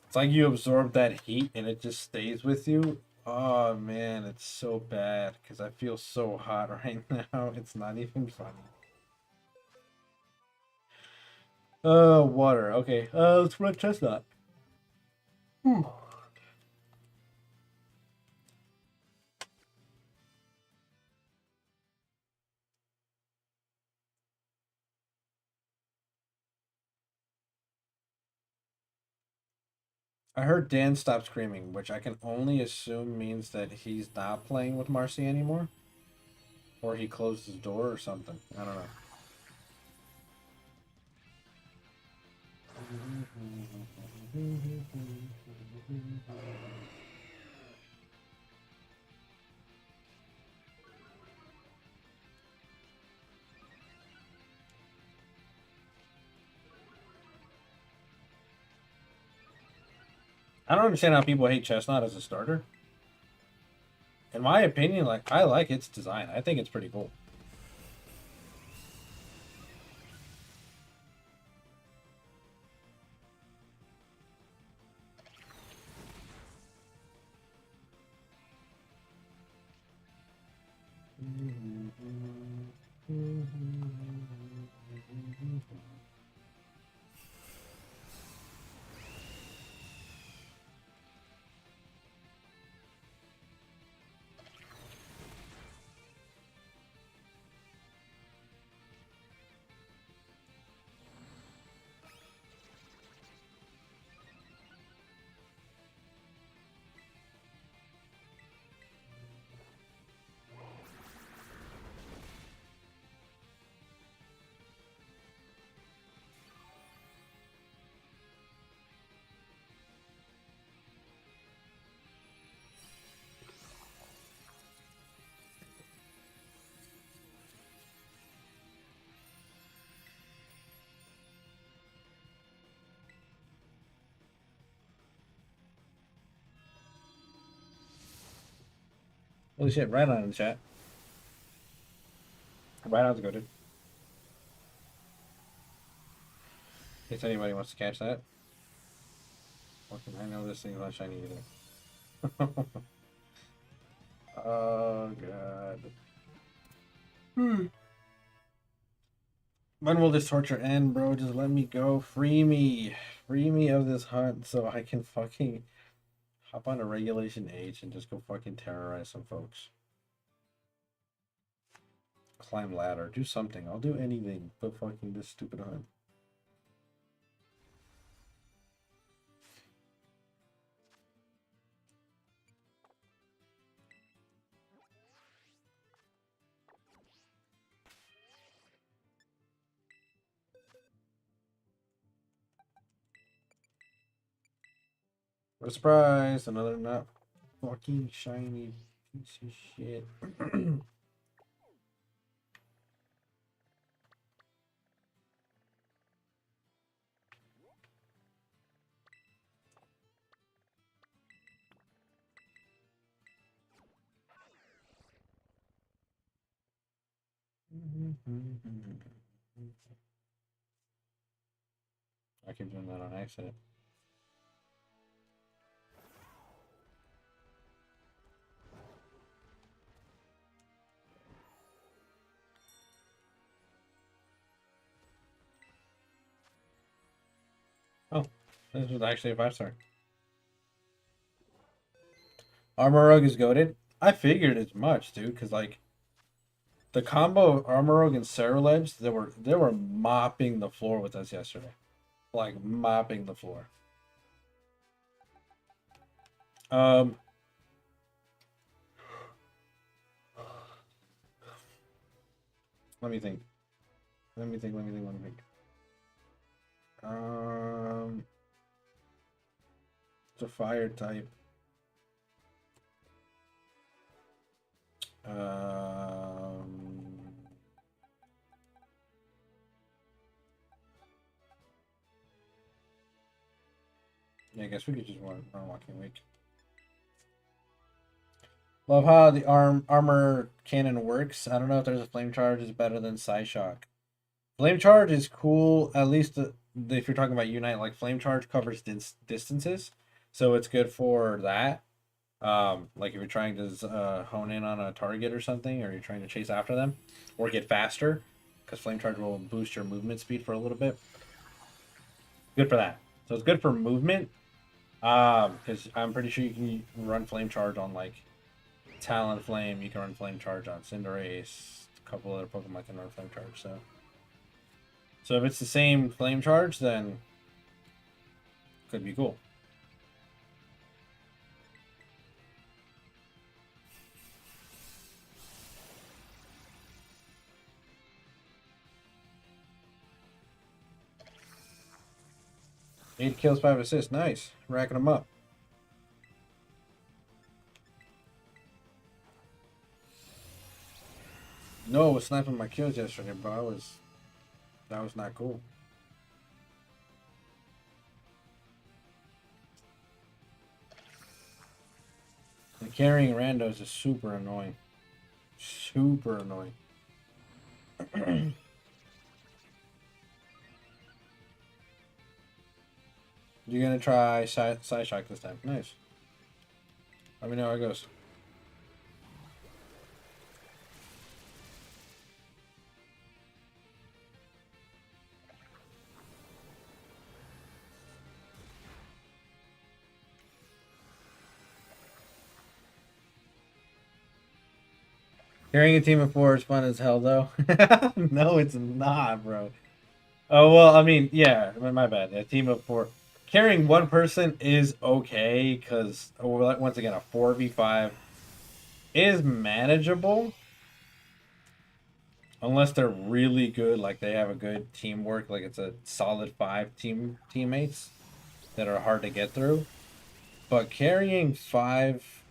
It's like you absorb that heat and it just stays with you. Oh man, it's so bad because I feel so hot right now. It's not even funny. Water. Okay. Let's run chestnut. Hmm. I heard Dan stop screaming, which I can only assume means that he's not playing with Marcy anymore, or he closed his door or something. I don't know. I don't understand how people hate chestnut as a starter. In my opinion, like I like its design. I think it's pretty cool. Holy shit! Right on in the chat. Right on's good. In case anybody wants to catch that. Fucking, I know this thing's not shiny either. Oh god. When will this torture end, bro? Just let me go. Free me. free me of this hunt so I can fucking hop on a regulation H and just go fucking terrorize some folks. Climb ladder. Do something. I'll do anything but fucking this stupid hunt. What a surprise! Another not fucking shiny piece of shit. I keep doing that on accident. Oh, this was actually a 5-star. Armor Rug is goated. I figured as much, dude, because like the combo of Armor Rug and Ceruledge, they were mopping the floor with us yesterday. Like mopping the floor. Let me think. Let me think. It's a fire type. Yeah, I guess we could just run Walking Wake. Love how the armor cannon works. I don't know if there's a flame charge is better than Psyshock. Flame charge is cool, at least if you're talking about Unite. Like flame charge covers distances, so it's good for that. Like if you're trying to hone in on a target or something, or you're trying to chase after them, or get faster, because flame charge will boost your movement speed for a little bit. Good for that. So it's good for movement. Because I'm pretty sure you can run flame charge on like Talonflame. You can run flame charge on Cinderace. A couple other Pokemon can run flame charge. So if it's the same flame charge, then could be cool. Eight kills, 5 assists. Nice. Racking them up. No, was sniping my kills yesterday, bro. That was not cool. And carrying randos is super annoying. Super annoying. You're gonna try Psyshock this time. Nice. Let me know how it goes. Carrying a team of 4 is fun as hell, though. No, it's not, bro. Oh, well, I mean, yeah, my bad. A team of 4. Carrying one person is okay, because, once again, a 4v5 is manageable. Unless they're really good, like they have a good teamwork, like it's a solid 5 teammates that are hard to get through. But carrying 5,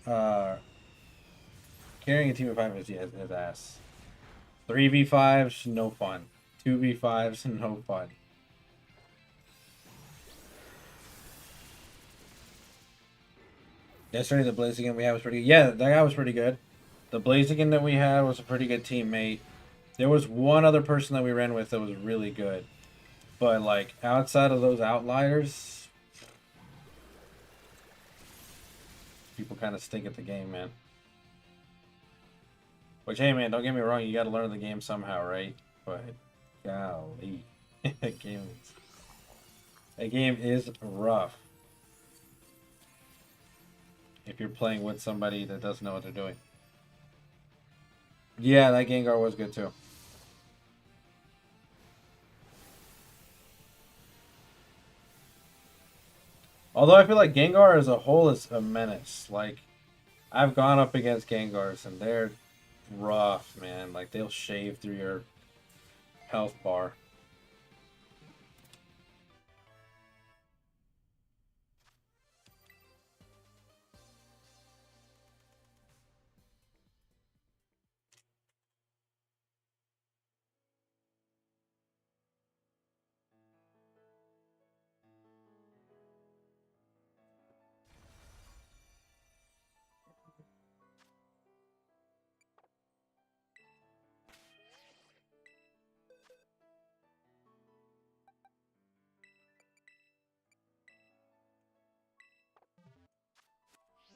carrying a team of 5 is ass. 3v5s, no fun. 2v5s, no fun. Yesterday, the Blaziken we had was pretty good. Yeah, that guy was pretty good. The Blaziken that we had was a pretty good teammate. There was one other person that we ran with that was really good. But, like, outside of those outliers, people kind of stink at the game, man. Which, hey, man, don't get me wrong. You got to learn the game somehow, right? But, golly. Games. That game is rough if you're playing with somebody that doesn't know what they're doing. Yeah, that Gengar was good too. Although I feel like Gengar as a whole is a menace. Like, I've gone up against Gengars and they're rough, man. Like, they'll shave through your health bar.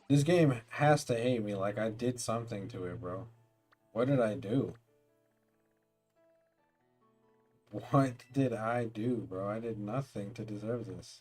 This game has to hate me. Like, I did something to it, bro. What did I do? What did I do, bro? I did nothing to deserve this.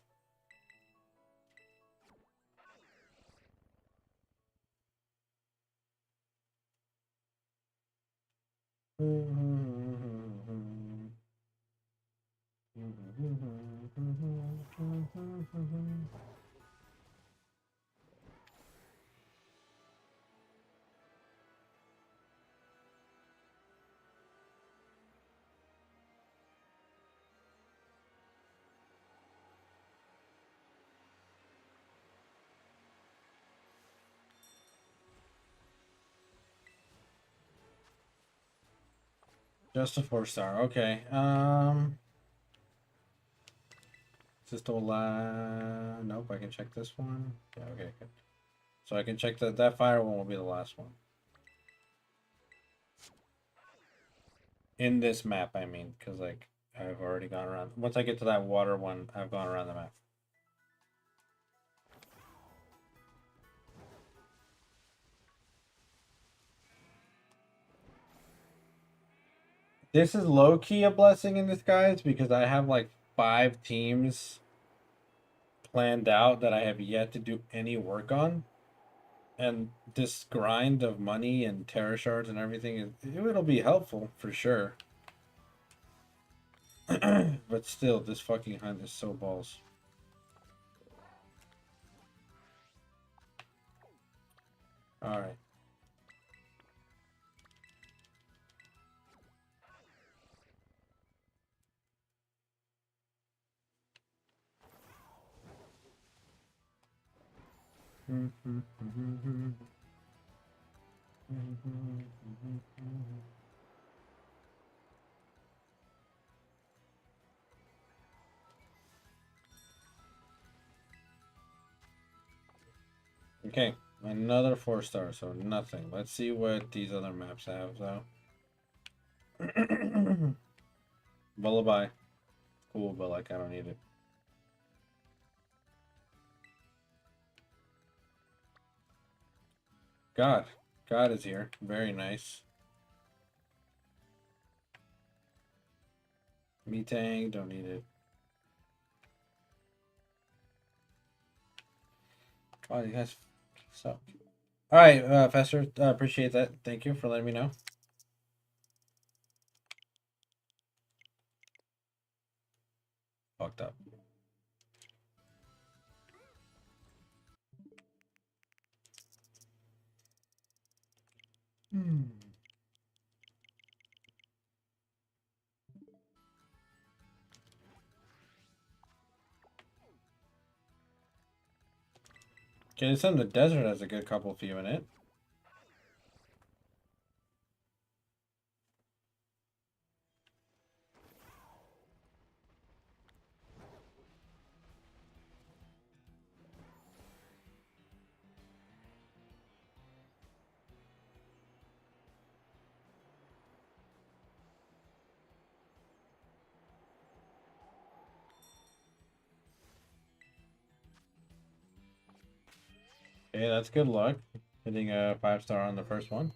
Just a 4-star. Okay. Is this the last? Nope. I can check this one. Yeah. Okay. Good. So I can check that fire one will be the last one. In this map, I mean, because like I've already gone around. Once I get to that water one, I've gone around the map. This is low-key a blessing in disguise because I have like 5 teams planned out that I have yet to do any work on. And this grind of money and terror shards and everything, it'll be helpful for sure. But still, this fucking hunt is so balls. Alright. Okay, another 4-star, so nothing. Let's see what these other maps have, though. Lullaby. Cool, but like, I don't need it. God. God is here. Very nice. Metang, don't need it. Oh, you guys suck. Alright, Fester, appreciate that. Thank you for letting me know. Fucked up. Okay, this in the desert has a good couple few in it. Okay, that's good luck. Hitting a 5-star on the first one.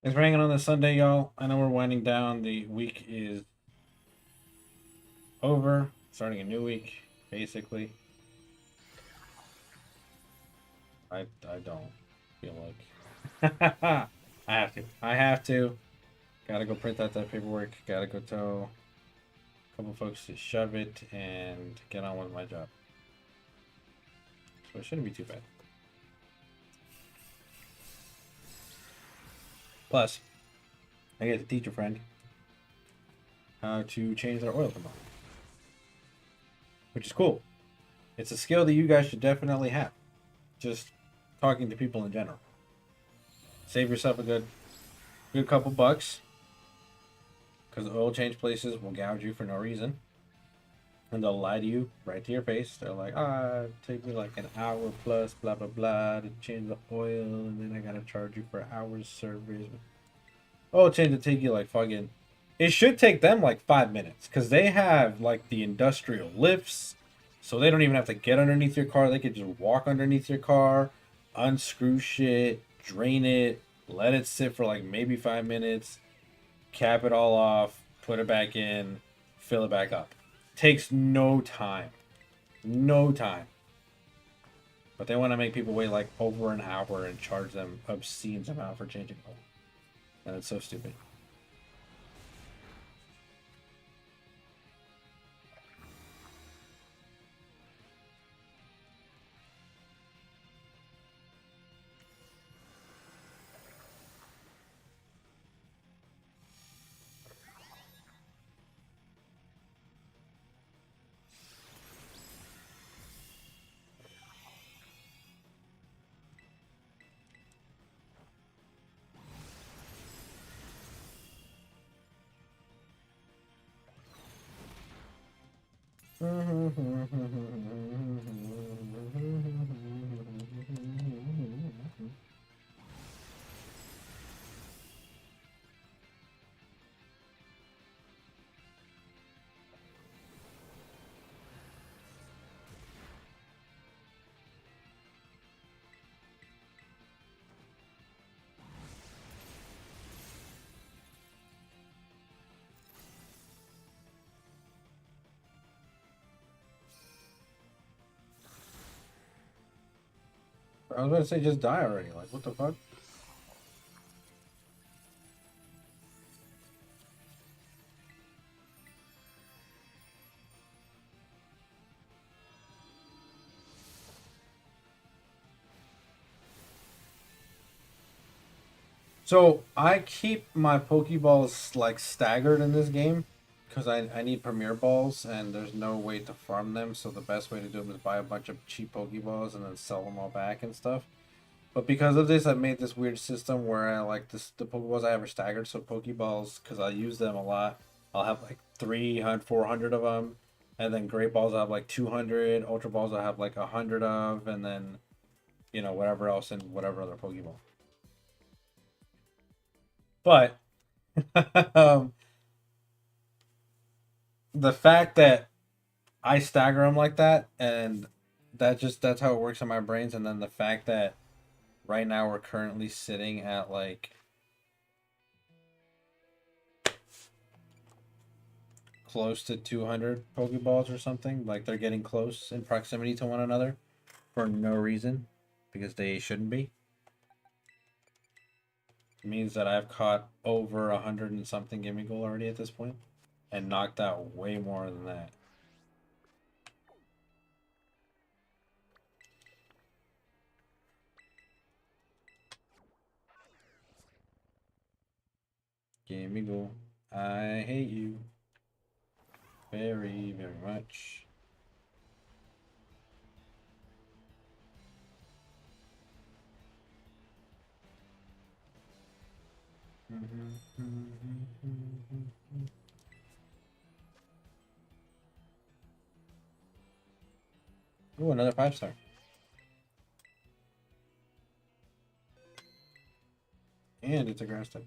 It's raining on this Sunday, y'all. I know we're winding down. The week is over. Starting a new week, basically. I don't feel like I have to. I have to. Gotta go print out that paperwork. Gotta go tell a couple folks to shove it and get on with my job. So it shouldn't be too bad. Plus, I get to teach a friend how to change their oil pump, which is cool. It's a skill that you guys should definitely have. Just talking to people in general. Save yourself a good couple bucks, because oil change places will gouge you for no reason, and they'll lie to you right to your face. They're like, it take me like an hour plus, blah blah blah, to change the oil, and then I gotta charge you for hours service. Oil change will take you like fucking. It should take them like 5 minutes, because they have like the industrial lifts, so they don't even have to get underneath your car. They could just walk underneath your car, unscrew shit, drain it, let it sit for like maybe 5 minutes, cap it all off, put it back in, fill it back up. Takes no time. No time. But they want to make people wait like over an hour and charge them obscene amount for changing oil. And it's so stupid. I was going to say just die already. Like, what the fuck? So I keep my Pokeballs like staggered in this game because I need Premier Balls and there's no way to farm them. So the best way to do them is buy a bunch of cheap Pokeballs and then sell them all back and stuff. But because of this, I made this weird system where I like the Pokeballs I have are staggered. So Pokeballs, because I use them a lot, I'll have like 300, 400 of them. And then Great Balls I have like 200. Ultra Balls I have like 100 of. And then, whatever else in whatever other Pokeball. But um, the fact that I stagger them like that, and that's how it works in my brains. And then the fact that right now we're currently sitting at like close to 200 Pokeballs or something. Like they're getting close in proximity to one another for no reason, because they shouldn't be. It means that I've caught over 100 and something Gimmighoul already at this point, and knocked out way more than that. Gimmighoul, I hate you very, very much. Ooh, another 5-star. And it's a grass type.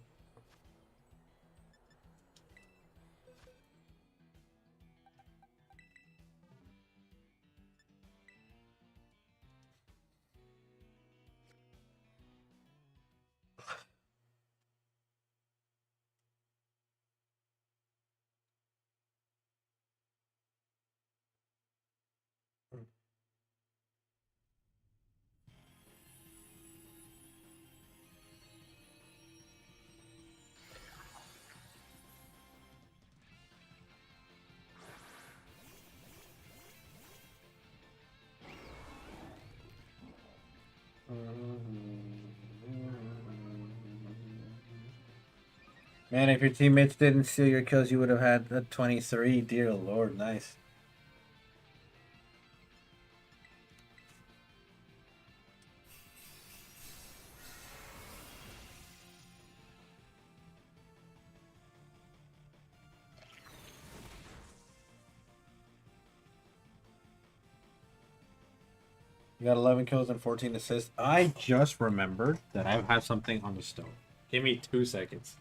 Man, if your teammates didn't steal your kills, you would have had a 23. Dear Lord, nice. You got 11 kills and 14 assists. I just remembered that I have something on the stove. Give me 2 seconds.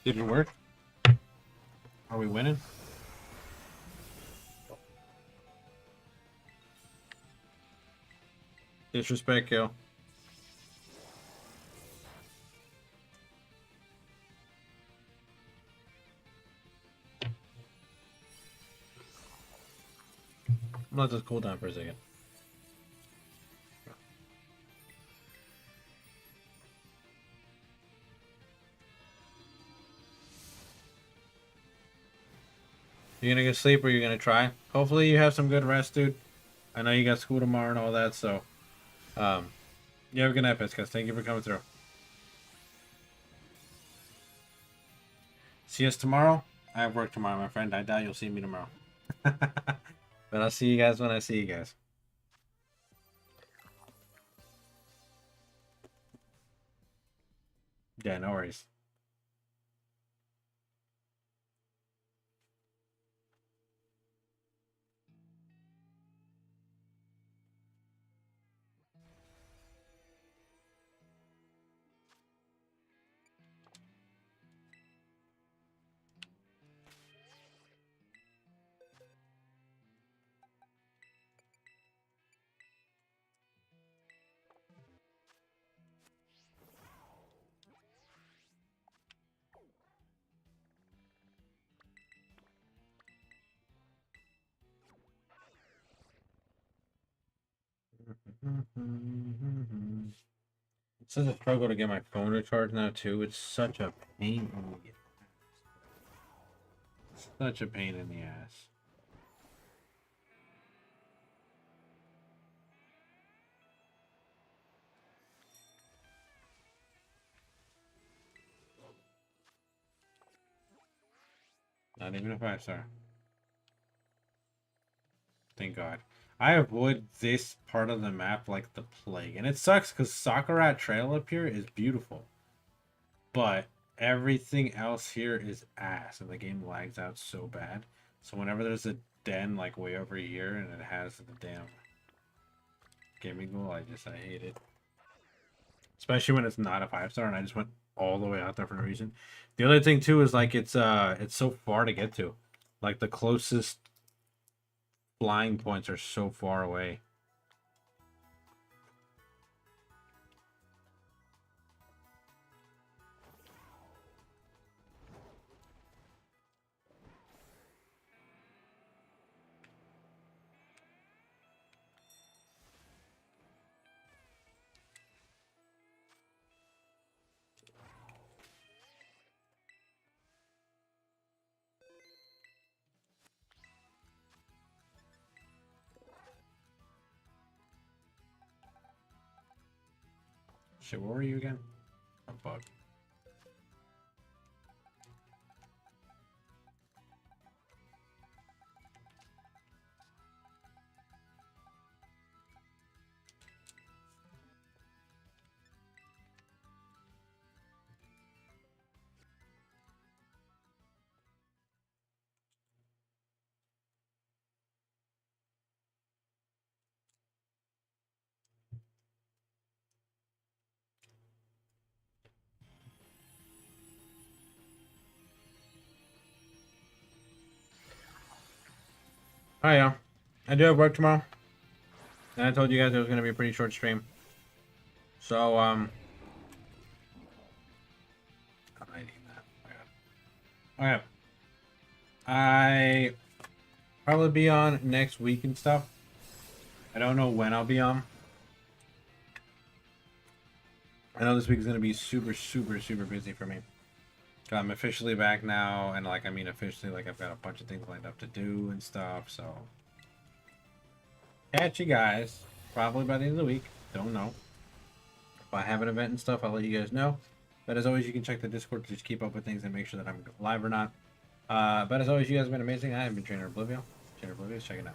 Did it work? Are we winning? Disrespect, kill. Let this cool down for a second. You gonna get sleep or you gonna try? Hopefully you have some good rest, dude. I know you got school tomorrow and all that, so you have a good night, Piscus. Thank you for coming through. See us tomorrow. I have work tomorrow, my friend. I doubt you'll see me tomorrow. But I'll see you guys when I see you guys. Yeah, no worries. It's such a struggle to get my phone to charge now too. It's such a pain in the ass. Such a pain in the ass. Not even a 5-star. Thank God. I avoid this part of the map like the plague. And it sucks because Sakura Trail up here is beautiful. But everything else here is ass. And the game lags out so bad. So whenever there's a den like way over here and it has the damn gaming goal, I hate it. Especially when it's not a 5-star and I just went all the way out there for no reason. The other thing too is like it's so far to get to. Like the closest flying points are so far away. Shit, where were you again? A bug. Oh yeah, I do have work tomorrow, and I told you guys it was gonna be a pretty short stream. So I need that. Okay, I probably be on next week and stuff. I don't know when I'll be on. I know this week is gonna be super busy for me. I'm officially back now, and like I mean officially, like I've got a bunch of things lined up to do and stuff. So catch you guys probably by the end of the week. Don't know. If I have an event and stuff, I'll let you guys know. But as always, you can check the Discord to just keep up with things and make sure that I'm live or not. But as always, you guys have been amazing. I have been Trainer Oblivion. Trainer Oblivion, check it out.